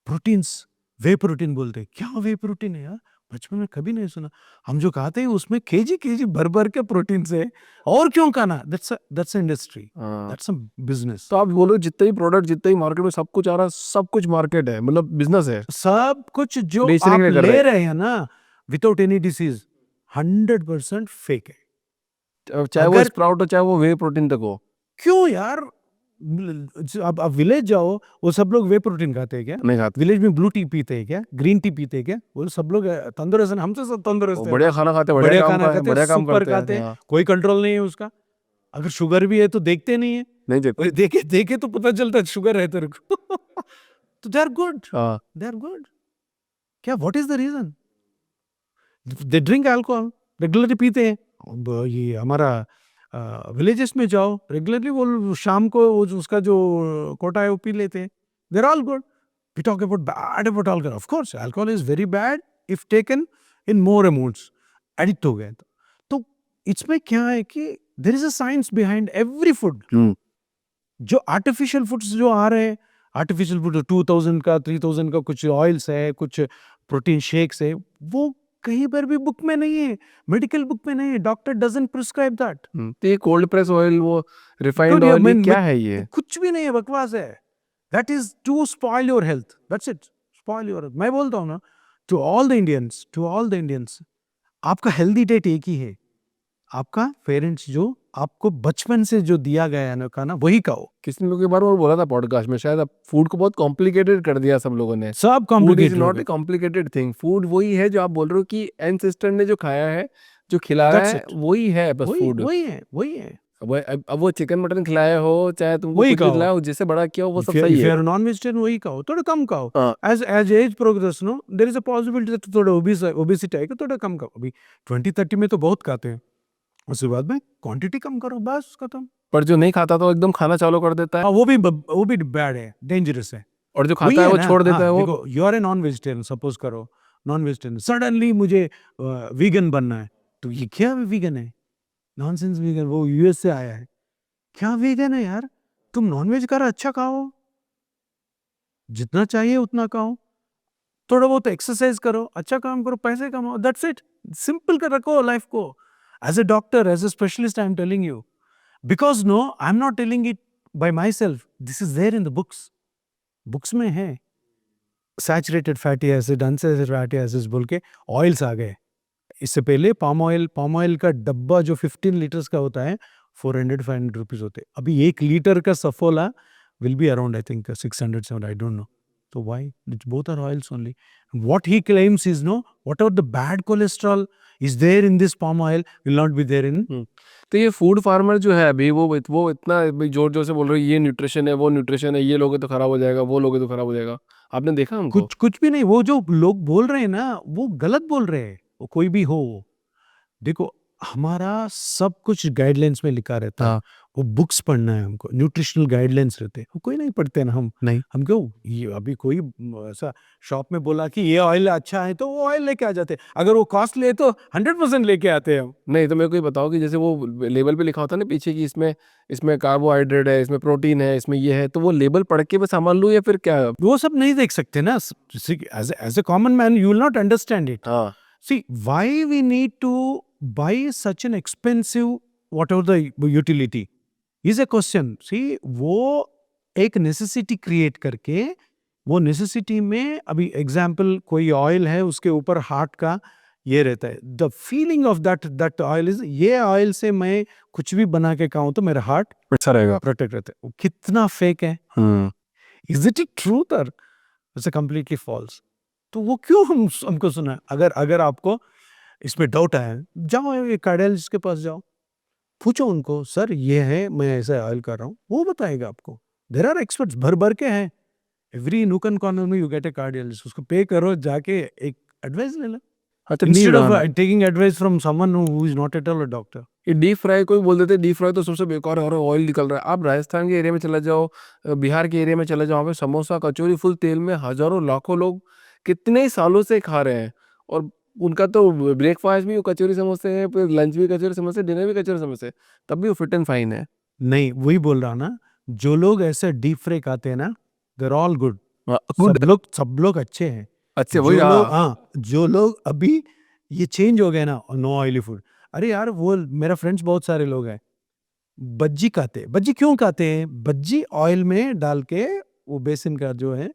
[SPEAKER 1] Proteins, whey protein बोलते हैं। क्या वे प्रोटीन है यार? बचपन में कभी नहीं सुना। हम जो खाते हैं उसमें केजी भर भर के प्रोटीन है। और क्यों खाना? दैट्स इंडस्ट्री,
[SPEAKER 2] हाँ।
[SPEAKER 1] That's a business.
[SPEAKER 2] तो आप बोलो जितने भी प्रोडक्ट, जितने भी मार्केट में सब कुछ आ रहा है, सब कुछ मार्केट है, मतलब बिजनेस है।
[SPEAKER 1] सब कुछ जो
[SPEAKER 2] बेचने
[SPEAKER 1] आप
[SPEAKER 2] के लिए कर रहे
[SPEAKER 1] ले
[SPEAKER 2] हैं।
[SPEAKER 1] रहे हैं ना, विदाउट एनी डिसीज, 100% फेक है।
[SPEAKER 2] चाहे वो
[SPEAKER 1] अगर
[SPEAKER 2] स्प्राउट हो, चाहे वो वे प्रोटीन तक हो।
[SPEAKER 1] क्यों यार? आप विलेज जाओ, वो सब लोग वे प्रोटीन खाते हैं क्या?
[SPEAKER 2] नहीं खाते।
[SPEAKER 1] विलेज में ब्लू टी पीते हैं क्या? ग्रीन टी पीते हैं क्या? वो सब लोग तंदुरुस्त हैं, हमसे सब तंदुरुस्त
[SPEAKER 2] वो
[SPEAKER 1] है।
[SPEAKER 2] बढ़िया खाना खाते हैं, बढ़िया
[SPEAKER 1] बढ़िया
[SPEAKER 2] काम
[SPEAKER 1] खाना
[SPEAKER 2] का है,
[SPEAKER 1] खाते हैं,
[SPEAKER 2] बढ़िया काम
[SPEAKER 1] सुपर
[SPEAKER 2] करते
[SPEAKER 1] खाते
[SPEAKER 2] हैं।
[SPEAKER 1] हैं,
[SPEAKER 2] हाँ,
[SPEAKER 1] कोई कंट्रोल नहीं है उसका। अगर शुगर भी है तो देखते नहीं है,
[SPEAKER 2] नहीं देते।
[SPEAKER 1] और देखे देखे तो पता चलता है शुगर है तेरे को। तो दे आर गुड,
[SPEAKER 2] हाँ,
[SPEAKER 1] दे आर गुड। क्या, what is the reason? They drink alcohol, regularly पीते हैं। ये हमारा विलेजेस में जाओ, रेगुलरली वो शाम को उसका जो कोटा है वो पी लेते हैं। There all good. We talk about bad about alcohol. Of course alcohol is very bad if taken in more amounts. Addict हो गए तो इसमें क्या है कि there is a science behind every food. जो आर्टिफिशियल फूड्स जो आ रहे हैं, आर्टिफिशियल फूड 2000 का 3000 का कुछ ऑयल्स है, कुछ प्रोटीन शेक्स है, वो कहीं पर भी बुक में नहीं है, मेडिकल बुक में नहीं है। Doctor doesn't prescribe that.
[SPEAKER 2] तो ये कोल्ड प्रेस ऑयल, वो रिफाइंड ऑयल, ये क्या है ये?
[SPEAKER 1] कुछ भी नहीं है, बकवास है। That is to spoil your health, that's it. Spoil your health. मैं बोलता हूँ ना, टू ऑल द इंडियंस, आपका हेल्दी डेट एक ही है। आपका पेरेंट्स जो आपको बचपन से जो दिया गया है ना खाना, वही खाओ।
[SPEAKER 2] किसी लोग के बारे में बोला था पॉडकास्ट में, शायद अब फूड को बहुत कॉम्प्लिकेटेड कर दिया सब लोगों ने।
[SPEAKER 1] सब
[SPEAKER 2] फूड इज
[SPEAKER 1] कॉम्प्लिकेटेड हो
[SPEAKER 2] नॉट ए
[SPEAKER 1] गया।
[SPEAKER 2] Complicated thing. फूड वही है जो आप बोल रहे हो कि एंसेस्टर ने जो खाया है, जो खिलाया
[SPEAKER 1] That's
[SPEAKER 2] है,
[SPEAKER 1] it.
[SPEAKER 2] वही है बस
[SPEAKER 1] वही
[SPEAKER 2] फूड।
[SPEAKER 1] वही है, वही है।
[SPEAKER 2] अब वो चिकन मटन खिलाया हो, चाहे तुमको
[SPEAKER 1] वही
[SPEAKER 2] कुछ भी
[SPEAKER 1] खाओ।
[SPEAKER 2] खिलाया हो, जिससे बड़ा किया हो, वो सब
[SPEAKER 1] If
[SPEAKER 2] सही
[SPEAKER 1] you
[SPEAKER 2] है।
[SPEAKER 1] are नॉन वेजिटेरियन, वही खाओ, थोड़ा कम खाओ।
[SPEAKER 2] हाँ,
[SPEAKER 1] as as as progress no, there is a possibility थोड़ा ओबेसिटी आएगा, थोड़ा कम खाओ। अभी 20-30 में तो बहुत खाते हैं, उसके बाद में क्वांटिटी कम करो, बस खत्म।
[SPEAKER 2] पर जो नहीं खाता तो एकदम खाना चालू कर देता है,
[SPEAKER 1] हाँ, वो भी बैड है, डेंजरस है।
[SPEAKER 2] और जो
[SPEAKER 1] वही
[SPEAKER 2] खाता है
[SPEAKER 1] है
[SPEAKER 2] वो
[SPEAKER 1] ना।
[SPEAKER 2] छोड़ देता
[SPEAKER 1] हाँ,
[SPEAKER 2] है वो।
[SPEAKER 1] देखो, you are a non vegetarian, suppose करो नॉन वेजिटेरियन, सडनली मुझे वीगन बनना है, तो ये क्या वीगन है? नॉनसेंस वीगन, वो यूएस से आया है। क्या वीगन है यार? तुम नॉनवेज कर अच्छा खाओ, जितना चाहिए उतना खाओ, थोड़ा बहुत एक्सरसाइज करो, अच्छा काम करो, पैसे कमाओ, दैट्स इट। सिंपल कर रखो लाइफ को। As a doctor, as a specialist, I am telling you, because no, I am not telling it by my self, this is there in the books. Books में है। Saturated fatty acid, unsaturated fatty acids बोल के ऑयल्स आ गए। इससे पहले पाम ऑयल का डब्बा जो 15 लीटर्स का होता है, 400-500 रुपीज होते। अभी 1 लीटर का Saffola will be around I think 600-700, I don't no. So why? It's both are oils only. What he claims is no, whatever the bad cholesterol is there in this palm oil will not be there in.
[SPEAKER 2] तो ये फूड फार्मर जो है अभी वो इतना भाई जोर जोर से बोल रहे हैं ये न्यूट्रिशन है, वो न्यूट्रिशन है, ये लोगे तो खराब हो जाएगा, वो लोगे तो खराब हो जाएगा। आपने देखा हमको?
[SPEAKER 1] कुछ भी नहीं, वो जो लोग बोल रहे हैं ना वो गलत बोल रहे हैं, वो कोई भी हो। देखो हमारा सब कुछ गाइडलाइंस में लिखा रहता है,
[SPEAKER 2] हाँ।
[SPEAKER 1] वो बुक्स पढ़ना है हमको, न्यूट्रिशनल गाइडलाइंस रहते हैं, वो कोई नहीं पढ़ते ना हम।
[SPEAKER 2] नहीं।
[SPEAKER 1] हम क्यों, ये अभी कोई ऐसा शॉप में बोला कि ये ऑयल अच्छा है तो वो ऑयल लेके आ जाते हैं, अगर वो कॉस्टली है तो 100% लेके आते हैं हम।
[SPEAKER 2] नहीं तो मेरे को ये बताओ कि जैसे वो लेबल पे लिखा होता है ना पीछे कि इसमें कार्बोहाइड्रेट है, इसमें प्रोटीन है, इसमें ये है, तो वो लेबल पढ़ के बस सामान लूँ या फिर क्या?
[SPEAKER 1] वो सब नहीं देख सकते ना, as a common man you will not understand it.
[SPEAKER 2] हाँ।
[SPEAKER 1] See, why we need to buy such an expensive whatever the utility is a question. See, वो एक necessity create करके, वो necessity में अभी example कोई oil है उसके ऊपर heart का ये रहता है, the feeling of that oil is, ये oil से मैं कुछ भी बना के खाऊं तो मेरा heart
[SPEAKER 2] अच्छा रहेगा।
[SPEAKER 1] protect रहता है। वो कितना fake है? Is it truth or it's a completely false? तो वो क्यों हमको सुना? अगर आपको इसमें डाउट आया, जाओ एक कार्डियोलॉजिस्ट के पास जाओ, पूछो उनको, सर ये है मैं ऐसा ऑयल कर रहा हूँ, वो बताएगा आपको। देयर आर एक्सपर्ट्स भर के हैं, एवरी नूक एंड कॉर्नर में यू गेट ए कार्डियोलॉजिस्ट, उसको पे करो, जाके एक एडवाइस ले लो, instead of taking advice from someone who is not at all a doctor.
[SPEAKER 2] ये डीप फ्राई, कोई बोल देते डीप फ्राई तो सबसे बेकार है और ऑयल निकल रहा है। आप राजस्थान के एरिया में चला जाओ, बिहार के एरिया में चला जाओ, वहाँ पे समोसा कचौरी फुल तेल में हजारों लाखों लोग कितने सालों से खा रहे हैं, और उनका तो ब्रेकफास्ट भी कचौरी समोसे है, फिर लंच भी कचौरी समोसे, डिनर भी कचौरी समोसे, तब भी वो फिट एंड फाइन है।
[SPEAKER 1] नहीं, वही बोल रहा ना, जो लोग ऐसे डीप फ्राई खाते हैं ना, देर ऑल गुड, सब लोग अच्छे हैं।
[SPEAKER 2] अच्छे वही
[SPEAKER 1] जो लोग अभी ये चेंज हो गए ना, नो ऑयली फूड, अरे यार वो मेरा फ्रेंड्स बहुत सारे लोग हैं, बज्जी खाते, बज्जी क्यों खाते हैं? बज्जी ऑयल में डाल के, वो बेसन का जो है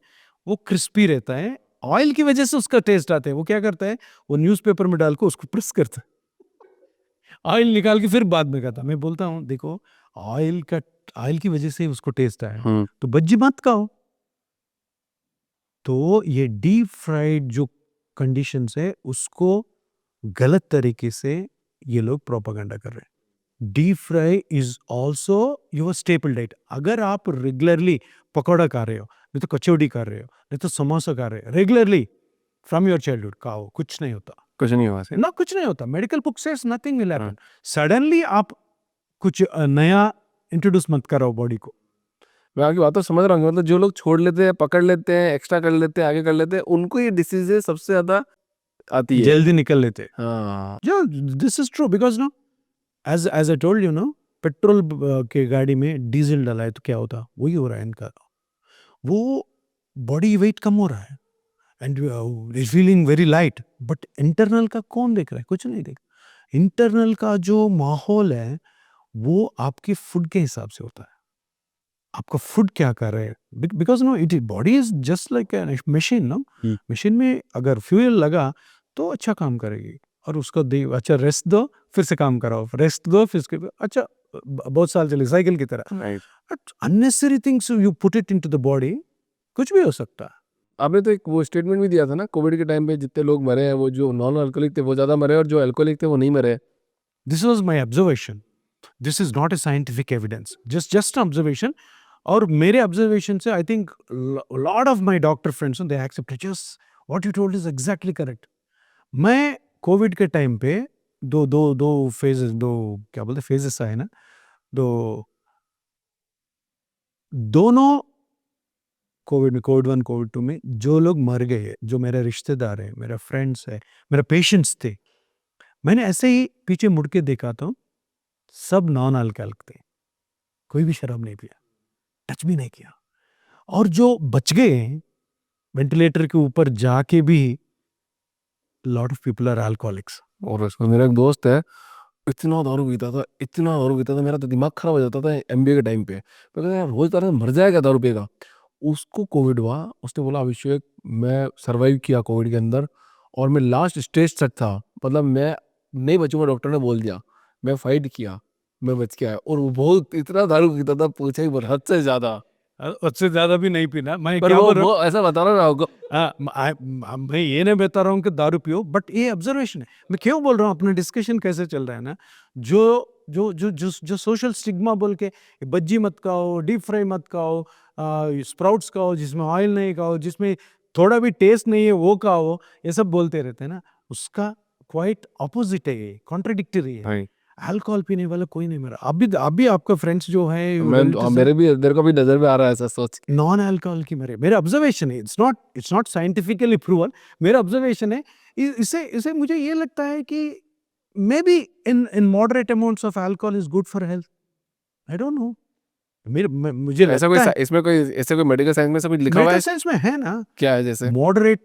[SPEAKER 1] वो क्रिस्पी रहता है, ऑयल की वजह से उसका टेस्ट आता है। वो क्या करता है, वो न्यूज़पेपर में डाल के उसको प्रेस करता है, ऑयल निकाल के फिर बाद में खाता। मैं बोलता हूँ देखो, ऑयल की वजह से उसको टेस्ट आया, तो बज्जी मत खाओ। तो ये डीप फ्राइड जो कंडीशंस है उसको गलत तरीके से ये लोग प्रोपागेंडा कर रहे हैं। Deep fry is also your staple diet. अगर आप रेगुलरली पकौड़ा खा रहे हो, नहीं तो कचौड़ी खा रहे हो, नहीं तो समोसा खा रहे हो रेगुलरली फ्रॉम योर चाइल्डहुड, खाओ, कुछ नहीं होता,
[SPEAKER 2] कुछ नहीं हुआ
[SPEAKER 1] ना, कुछ नहीं होता। Medical book says nothing will happen. Suddenly आप कुछ नया इंट्रोड्यूस मत करो बॉडी को।
[SPEAKER 2] मैं आपकी बात तो समझ रहा हूँ, मतलब जो लोग छोड़ लेते हैं, पकड़ लेते हैं, एक्स्ट्रा कर लेते हैं, आगे कर लेते हैं, उनको ये डिसीजेज सबसे ज्यादा आती है,
[SPEAKER 1] जल्दी निकल लेते हैं।
[SPEAKER 2] हाँ।
[SPEAKER 1] This is true, because no as I told you no, petrol के गाड़ी में डीजल डाला है तो क्या होता, वही हो रहा है इनका। वो बॉडी वेट कम हो रहा है and is feeling very light, but internal का कौन देख रहा है? कुछ नहीं देख। इंटरनल का जो माहौल है वो आपके फूड के हिसाब से होता है, आपका फूड क्या कर रहे हैं, because no it body is just like machine. No machine में अगर फ्यूल लगा तो अच्छा काम करेगी, और उसको दे अच्छा रेस्ट दो, फिर से काम कराओ, रेस्ट दो, फिर से अच्छा बहुत साल चले, साइकिल की तरह। Unnecessary things you put it into the body, कुछ भी हो सकता है।
[SPEAKER 2] आपने तो एक वो स्टेटमेंट भी दिया था ना, कोविड के टाइम पे जितने लोग मरे हैं वो जो नॉन अल्कोहलिक थे वो ज्यादा मरे और जो अल्कोहलिक थे वो नहीं मरे।
[SPEAKER 1] This was my observation, this is not a scientific evidence, just observation. और मेरे ऑब्जर्वेशन से I think lot of my doctor friends they accepted just what you told is exactly correct. मैं कोविड के टाइम पे दो फेजेस, दो क्या बोलते फेजेस आए ना, दोनों कोविड में, कोविड 1 कोविड 2 में जो लोग मर गए, जो मेरे रिश्तेदार हैं, मेरा फ्रेंड्स है, मेरे पेशेंट्स थे, मैंने ऐसे ही पीछे मुड़ के देखा तो सब नॉन अल्कोहलिक थे, कोई भी शराब नहीं पिया, टच भी नहीं किया। और जो बच गए वेंटिलेटर के ऊपर जाके भी, lot of people are alcoholics.
[SPEAKER 2] और मेरा एक दोस्त है, इतना दारू पीता था, मेरा तो दिमाग खराब हो जाता था एमबीए के टाइम पे। मैं कहता यार रोज तरह मर जाएगा दारू पिएगा। उसको कोविड हुआ, उसने बोला अभिषेक मैं सर्वाइव किया कोविड के अंदर और मैं लास्ट स्टेज तक था, मतलब मैं नहीं बचूंगा, डॉक्टर ने बोल दिया, मैं फाइट किया, मैं बच के आया। और वो बहुत इतना दारू पीता था, पूछा ही हद से ज्यादा।
[SPEAKER 1] उससे ज्यादा भी नहीं पीना। मैं
[SPEAKER 2] पर
[SPEAKER 1] क्या बोल रहा हूँ,
[SPEAKER 2] वो ऐसा बता रहा ना आपको।
[SPEAKER 1] मैं ये नहीं बता रहा हूँ कि दारू पियो, बट ये ऑब्जर्वेशन है। मैं क्यों बोल रहा हूँ, अपना डिस्कशन कैसे चल रहा है ना, जो जो जो जो जो सोशल स्टिग्मा बोल के, बज्जी मत खाओ, डीप फ्राई मत खाओ, स्प्राउट्स खाओ जिसमें ऑयल नहीं खाओ, जिसमें थोड़ा भी टेस्ट नहीं है वो खाओ, ये सब बोलते रहते हैं ना, उसका क्वाइट ऑपोजिट है, ये कॉन्ट्रडिक्टरी है।
[SPEAKER 2] भाई
[SPEAKER 1] अल्कोहल पीने वाला कोई नहीं मेरा। अभी आपका फ्रेंड्स जो है,
[SPEAKER 2] मेरे को भी नजर में आ रहा है ऐसा सोच के।
[SPEAKER 1] नॉन अल्कोहल की मेरे ऑब्जर्वेशन है, इट्स नॉट साइंटिफिकली प्रूवन, मेरा ऑब्जर्वेशन है। इसे इसे मुझे ये लगता है कि may be in moderate amounts of alcohol is good for health. I don't no, मुझे
[SPEAKER 2] ऐसा कोई
[SPEAKER 1] लगता है।
[SPEAKER 2] इसमें कोई ऐसे कोई मेडिकल साइंस में सब लिखा हुआ
[SPEAKER 1] मेडिकल
[SPEAKER 2] है?
[SPEAKER 1] साइंस में है ना,
[SPEAKER 2] क्या है जैसे?
[SPEAKER 1] Moderate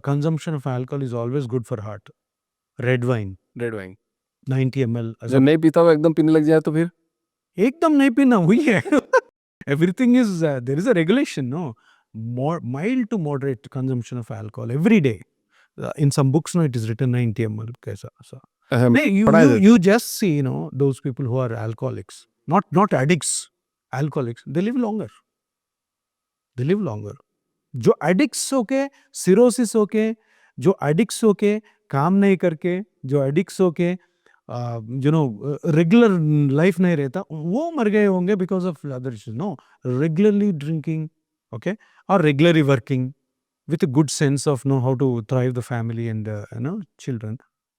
[SPEAKER 1] consumption of alcohol is always good for heart. Red wine
[SPEAKER 2] red wine
[SPEAKER 1] 90 ml
[SPEAKER 2] जो नहीं पीता हुआ एकदम पीने लग जाए तो फिर?
[SPEAKER 1] एकदम नहीं पीना, हुई है। Everything is there is a regulation, no, more mild to moderate consumption of alcohol every day. In some books, no, it is written 90 ml kaisa sa. No,
[SPEAKER 2] पढ़ा है?
[SPEAKER 1] you just see, those people who are alcoholics, not addicts, alcoholics, they live longer. They live longer. जो एडिक्ट्स होके, सिरोसिस होके, जो एडिक्ट्स होके काम नहीं करके, जो एडिक्ट्स होके रेगुलर लाइफ नहीं रहता, वो मर गए होंगे because of other issues. No, regularly drinking, okay, और regularly working with a good sense of know how to thrive the family and children,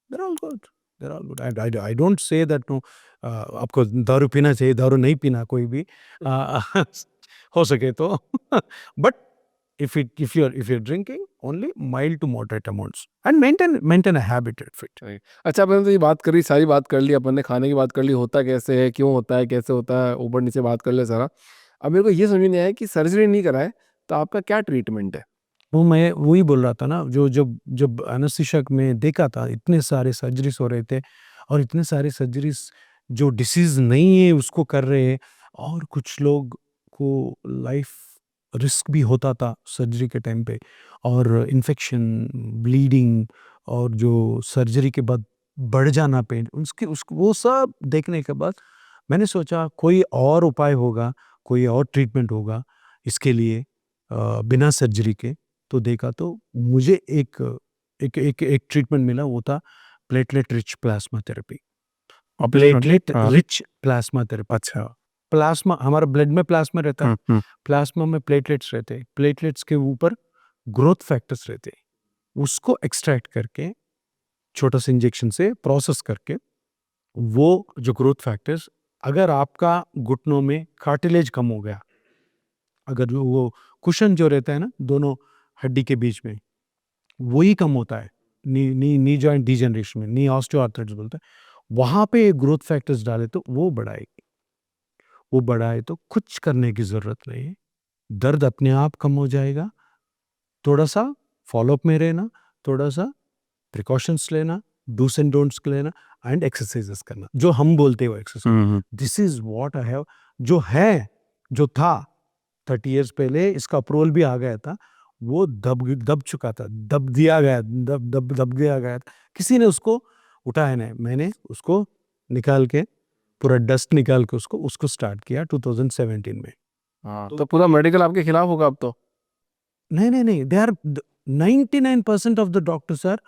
[SPEAKER 1] they're all good, they're all good. I don't say that no, आपको दारू पीना चाहिए, दारू नहीं पीना कोई भी, हो सके तो, but if you're drinking only mild to moderate amounts and maintain a habit fit.
[SPEAKER 2] अच्छा, अपन तो ये बात करी, सारी बात कर ली अपन ने, खाने की बात कर ली, होता कैसे है, क्यों होता है, कैसे होता है, ऊपर नीचे बात कर ले सारा। अब मेरे को ये समझ नहीं आया कि सर्जरी नहीं कराए तो आपका क्या ट्रीटमेंट है?
[SPEAKER 1] वो मैं वही बोल रहा था ना, जो जब जब एनेस्थीसिया में देखा था, इतने सारे सर्जरीज हो रहे थे, और इतने सारे सर्जरीज जो डिसीज नहीं है उसको कर रहे हैं, और कुछ लोग को लाइफ रिस्क भी होता था सर्जरी के टाइम पे, और इन्फेक्शन, ब्लीडिंग, और जो सर्जरी के बाद बढ़ जाना पेन, उसके उसको वो सब देखने के बाद मैंने सोचा कोई और उपाय होगा, कोई और ट्रीटमेंट होगा इसके लिए, बिना सर्जरी के। तो देखा तो मुझे एक एक एक एक ट्रीटमेंट मिला, वो था platelet rich plasma therapy. Platelet rich plasma therapy.
[SPEAKER 2] अच्छा।
[SPEAKER 1] प्लाज्मा, हमारा ब्लड में प्लाज्मा रहता है, प्लाज्मा में प्लेटलेट्स रहते हैं, प्लेटलेट्स के ऊपर ग्रोथ फैक्टर्स रहते हैं, उसको एक्सट्रैक्ट करके छोटा सा इंजेक्शन से प्रोसेस करके, वो जो ग्रोथ फैक्टर्स, अगर आपका घुटनों में कार्टिलेज कम हो गया, अगर वो कुशन जो रहता है ना दोनों हड्डी के बीच में, वही कम होता है, नी जॉइंट डिजेनरेशन में, नी ऑस्टियोआर्थराइटिस बोलते हैं, वहां पे ग्रोथ फैक्टर्स डाले तो वो बढ़ाएगी। वो बढ़ाए तो कुछ करने की जरूरत नहीं है, दर्द अपने आप कम हो जाएगा। थोड़ा सा फॉलोअप में रहना, थोड़ा सा प्रिकॉशंस लेना, डूस एंड डोंट्स लेना, एंड एक्सरसाइजेस करना, जो हम बोलते हो exercise. This is what I have, जो है, जो था 30 इयर्स पहले, इसका अप्रूवल भी आ गया था, वो दब चुका था, दब दिया गया था, किसी ने उसको उठाया नहीं, मैंने उसको निकाल के, पूरा डस्ट निकाल के उसको स्टार्ट किया 2017 में।
[SPEAKER 2] तो पूरा मेडिकल आपके खिलाफ होगा अब तो?
[SPEAKER 1] नहीं, they are 99% of the doctors are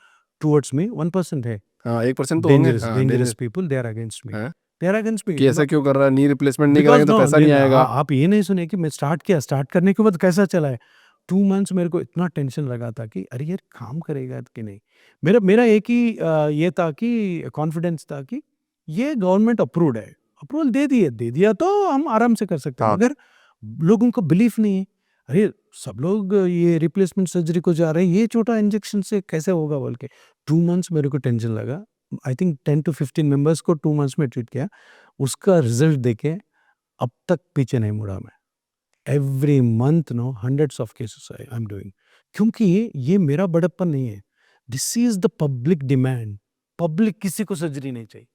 [SPEAKER 1] towards me, 1% है
[SPEAKER 2] 1% तो होंगे
[SPEAKER 1] dangerous people, they are against me, they are against me.
[SPEAKER 2] कि ऐसा क्यों कर रहा है, नी रिप्लेसमेंट नहीं कराएंगे तो पैसा नहीं आएगा।
[SPEAKER 1] आप ये नहीं सुने कि मैं स्टार्ट करने के बाद कैसा चला है। 2 मंथ्स मेरे को इतना टेंशन लगा था कि अरे यार काम करेगा कि नहीं। मेरा एक ही ये था कि कॉन्फिडेंस था कि ये गवर्नमेंट अप्रूव्ड है, अप्रूवल दे दिया तो हम आराम से कर सकते हैं। मगर लोगों को बिलीफ नहीं है, अरे सब लोग ये रिप्लेसमेंट सर्जरी को जा रहे हैं, ये छोटा इंजेक्शन से कैसे होगा बोल के 2 मंथ्स मेरे को टेंशन लगा। आई थिंक 10 to 15 मेंबर्स को 2 मंथ्स में ट्रीट किया, उसका रिजल्ट देके अब तक पीछे नहीं मुड़ा मैं। Every month hundreds of cases I am doing, क्योंकि ये मेरा बड़प्पन नहीं है, this is the public demand. Public किसी को सर्जरी नहीं चाहिए,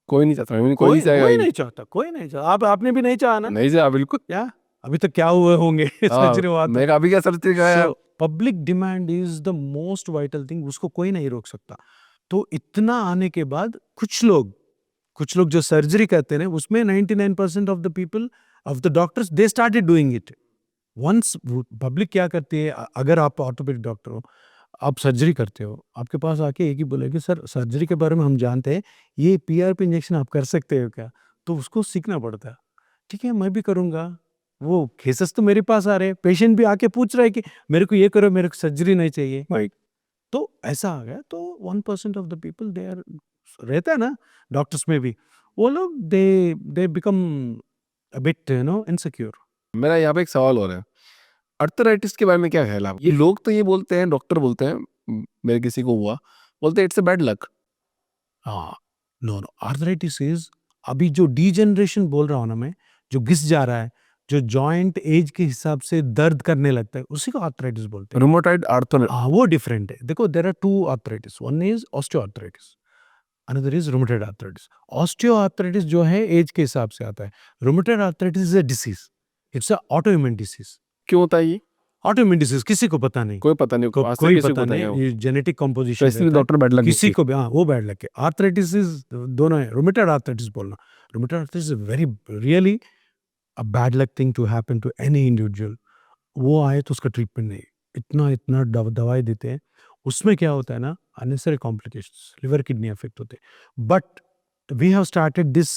[SPEAKER 2] कोई नहीं चाहता,
[SPEAKER 1] कोई नहीं चाहता, कोई नहीं चाहता। आपने भी नहीं चाहा ना?
[SPEAKER 2] नहीं चाहा, बिल्कुल।
[SPEAKER 1] क्या अभी तक क्या हुए होंगे सर्जरी हुआ
[SPEAKER 2] मैं अभी क्या सर्जरी कराया?
[SPEAKER 1] Public demand is the most vital thing, उसको कोई नहीं रोक सकता। तो इतना आने के बाद कुछ लोग जो सर्जरी करते हैं उसमें 99% of the people, of the doctors, they started doing it. Once public क्या करती है, अगर आप ऑर्थोपेडिक डॉक्टर हो, आप सर्जरी करते हो, आपके पास आके एक ही बोलेगी सर सर्जरी के बारे में हम जानते हैं, ये पीआरपी इंजेक्शन आप कर सकते हो क्या? तो उसको सीखना पड़ता है। ठीक है, मैं भी करूँगा। वो केसेस तो मेरे पास आ रहे हैं, पेशेंट भी आके पूछ रहा है कि मेरे को ये करो, मेरे को सर्जरी नहीं चाहिए।
[SPEAKER 2] राइट।
[SPEAKER 1] तो ऐसा आ गया, तो 1% of the people they are, रहता है ना डॉक्टर्स में भी, वो लोग they become a bit insecure.
[SPEAKER 2] मेरा यहाँ पे एक सवाल और है, अर्थराइटिस के बारे में क्या ख्याल है आप? ये लोग तो ये बोलते हैं, डॉक्टर बोलते हैं, मेरे किसी को हुआ, बोलते हैं इट्स अ बैड लक।
[SPEAKER 1] हाँ, नो नो, आर्थराइटिस इज, अभी जो डीजनरेशन बोल रहा हूँ ना मैं, जो घिस जा रहा है, जो जॉइंट एज के हिसाब से दर्द करने लगता है, उसी को आर्थराइटिस बोलते हैं।
[SPEAKER 2] रूमेटॉइड आर्थो
[SPEAKER 1] हाँ, वो डिफरेंट है। देखो there are two arthritis, one is osteoarthritis, another is rheumatoid arthritis. Osteoarthritis जो है एज के हिसाब से आता है, rheumatoid arthritis is a disease, it's a autoimmune disease.
[SPEAKER 2] क्यों होता है ये?
[SPEAKER 1] ऑटोइम्यून डिसीज किसी को पता नहीं,
[SPEAKER 2] कोई पता नहीं, आज तक
[SPEAKER 1] कोई
[SPEAKER 2] किसी को
[SPEAKER 1] पता
[SPEAKER 2] पता
[SPEAKER 1] नहीं,
[SPEAKER 2] नहीं।
[SPEAKER 1] ये जेनेटिक
[SPEAKER 2] तो
[SPEAKER 1] कंपोजिशन
[SPEAKER 2] इसलिए
[SPEAKER 1] रहता है,
[SPEAKER 2] डॉक्टर बैड लक
[SPEAKER 1] किसी को भी, हाँ वो बैड लग के। आर्थराइटिस इज दोनों है, रूमेटॉइड आर्थराइटिस बोलना, rheumatoid arthritis is very really a bad luck thing to happen to any individual. वो आए तो उसका ट्रीटमेंट नहीं, इतना इतना दवाई देते हैं, उसमें क्या होता है ना, unnecessary complications, liver kidney affect होते हैं। But we have started this,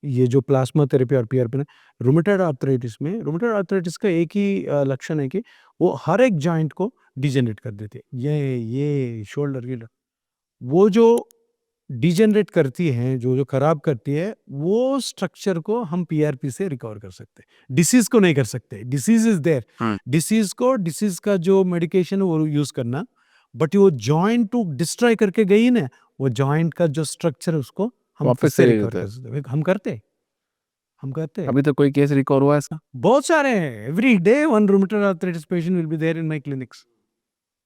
[SPEAKER 1] ये जो प्लाज्मा थेरेपी और पीआरपी ना, रूमेटॉइड आर्थराइटिस में, रूमेटॉइड आर्थराइटिस का एक ही लक्षण है कि वो हर एक जॉइंट को डिजेनरेट कर देते हैं। ये शोल्डर की, वो जो डिजेनरेट करती है, जो जो खराब करती है, वो स्ट्रक्चर को हम पीआरपी से रिकवर कर सकते हैं, डिसीज को नहीं कर सकते। डिसीज इज देयर, डिसीज का जो मेडिकेशन है वो यूज करना, बट वो जॉइंट टू डिस्ट्रॉय करके गई ना, वो जॉइंट का जो स्ट्रक्चर है उसको हम
[SPEAKER 2] वापस
[SPEAKER 1] फिर से
[SPEAKER 2] से
[SPEAKER 1] रिकवर
[SPEAKER 2] होता है।
[SPEAKER 1] कर सकते हैं। हम करते हैं।
[SPEAKER 2] अभी तक कोई केस रिकवर हुआ है ऐसा?
[SPEAKER 1] बहुत सारे हैं, every day one rheumatoid arthritis patient will be there in my clinics,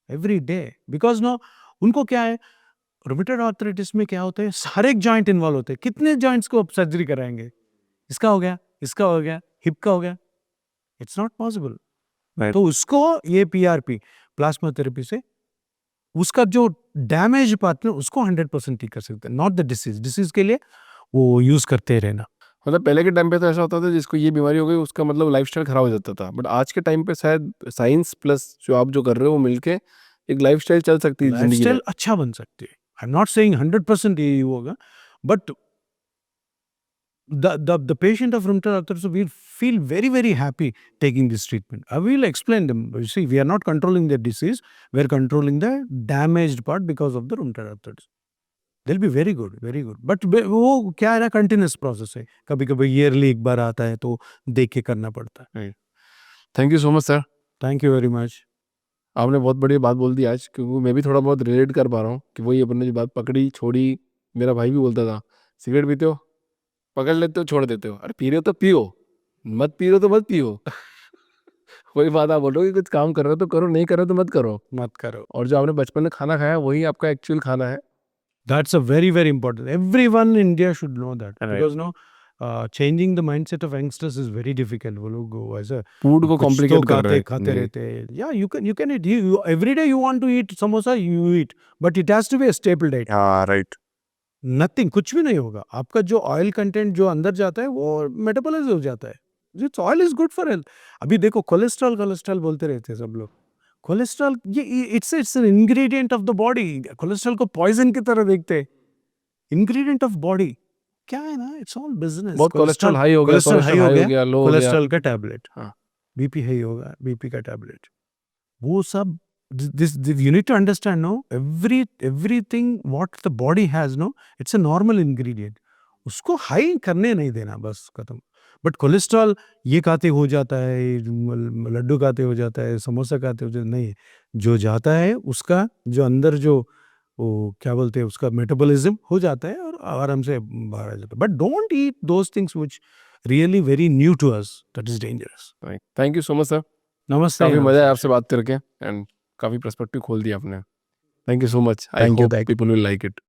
[SPEAKER 1] every day. Because no, उनको क्या है, रूमेटॉइड आर्थराइटिस में क्या होता है, हर एक जॉइंट इन्वॉल्व होते हैं, कितने जॉइंट्स को आप सर्जरी कराएंगे, इसका हो गया, इसका हो गया, हिप का हो गया, इट्स नॉट पॉसिबल।
[SPEAKER 2] Right.
[SPEAKER 1] तो उसको ये पीआरपी प्लाज्मा थेरेपी से उसका जो डैमेज पार्ट है उसको 100% ठीक कर सकते हैं, नॉट द डिसीज। डिसीज के लिए वो यूज करते रहना।
[SPEAKER 2] मतलब पहले के टाइम पे तो ऐसा होता था जिसको ये बीमारी हो गई उसका मतलब लाइफस्टाइल खराब हो जाता था, बट आज के टाइम पे शायद साइंस प्लस जो आप जो कर रहे हो वो मिलके एक लाइफस्टाइल चल सकती है जिंदगी में।
[SPEAKER 1] लाइफस्टाइल अच्छा बन सकती है, आई एम नॉट सेइंग 100% ये होगा, but the patient of rheumatoid arthritis will feel very very happy taking this treatment. I will explain them. You see, we are not controlling the disease, we are controlling the damaged part because of the rheumatoid arthritis. They'll be very good, very good. But वो क्या है ना, कंटिन्यूस प्रोसेस है, कभी कभी ईयरली एक बार आता है तो देख के करना पड़ता है।
[SPEAKER 2] Thank you so much sir.
[SPEAKER 1] Thank you very much.
[SPEAKER 2] आपने बहुत बड़ी बात बोल दी आज, क्योंकि मैं भी थोड़ा बहुत रिलेट कर पा रहा हूँ कि वही अपन ने जो बात पकड़ी छोड़ी। मेरा भाई भी बोलता था सिगरेट पीते हो, पकड़ लेते हो, छोड़ देते हो, अरे पी रहे हो तो पियो, मत पी रहे हो तो मत पियो। वही बात आप बोल रहे हो कि कुछ काम कर रहे हो तो करो, नहीं कर रहे हो तो मत करो।
[SPEAKER 1] मत करो।
[SPEAKER 2] और जो आपने बचपन में खाना खाया वही आपका एक्चुअल खाना है।
[SPEAKER 1] That's a very very important. Everyone in India should know that,
[SPEAKER 2] Right.
[SPEAKER 1] because no, changing the mindset of youngsters is very difficult. वो लोग ऐसा
[SPEAKER 2] फूड को
[SPEAKER 1] कुछ तो
[SPEAKER 2] कॉम्प्लिकेट कर रहे
[SPEAKER 1] खाते
[SPEAKER 2] हैं।
[SPEAKER 1] रहते हैं। Yeah, you can eat. Every day you want to eat samosa, you eat, but it has to be a staple diet.
[SPEAKER 2] हाँ राइट।
[SPEAKER 1] Nothing, कुछ भी नहीं होगा। आपका जो ऑयल कंटेंट जो अंदर जाता है वो मेटाबॉलाइज हो जाता है। This oil is good for health. अभी देखो कोलेस्ट्रॉल कोलेस्ट्रॉल बोलते रहते हैं सब लोग। कोलेस्ट्रॉल ये it's an ingredient of the body. Cholesterol को पॉइजन की तरह देखते हैं। इंग्रेडिएंट ऑफ बॉडी क्या है ना, इट्स ऑल बिजनेस।
[SPEAKER 2] बहुत कोलेस्ट्रॉल हाई हो गया,
[SPEAKER 1] कोलेस्ट्रॉल हाई हो गया,
[SPEAKER 2] लो हो गया।
[SPEAKER 1] कोलेस्ट्रॉल का टैबलेट,
[SPEAKER 2] हाँ।
[SPEAKER 1] बीपी हाई होगा, बीपी का टैबलेट, वो सब। This you need to understand, no, everything what the body has, no, it's a normal ingredient, उसको हाई करने नहीं देना, बस खत्म। बट कोलेस्ट्रॉल ये खाते हो जाता है, लड्डू खाते हो जाता है, समोसा खाते हो जाता है, नहीं, जो जाता है उसका जो अंदर जो वो क्या बोलते हैं उसका मेटाबॉलिज्म हो जाता है और आराम से बाहर आ जाता है। But don't eat those things which really very new to us, that is dangerous.
[SPEAKER 2] Thank you so much sir.
[SPEAKER 1] नमस्ते।
[SPEAKER 2] काफी मजा आया आपसे बात करके एंड काफी पर्सपेक्टिव खोल दिया आपने। Thank you so much. I
[SPEAKER 1] Thank you,
[SPEAKER 2] hope
[SPEAKER 1] thank you.
[SPEAKER 2] People will like it.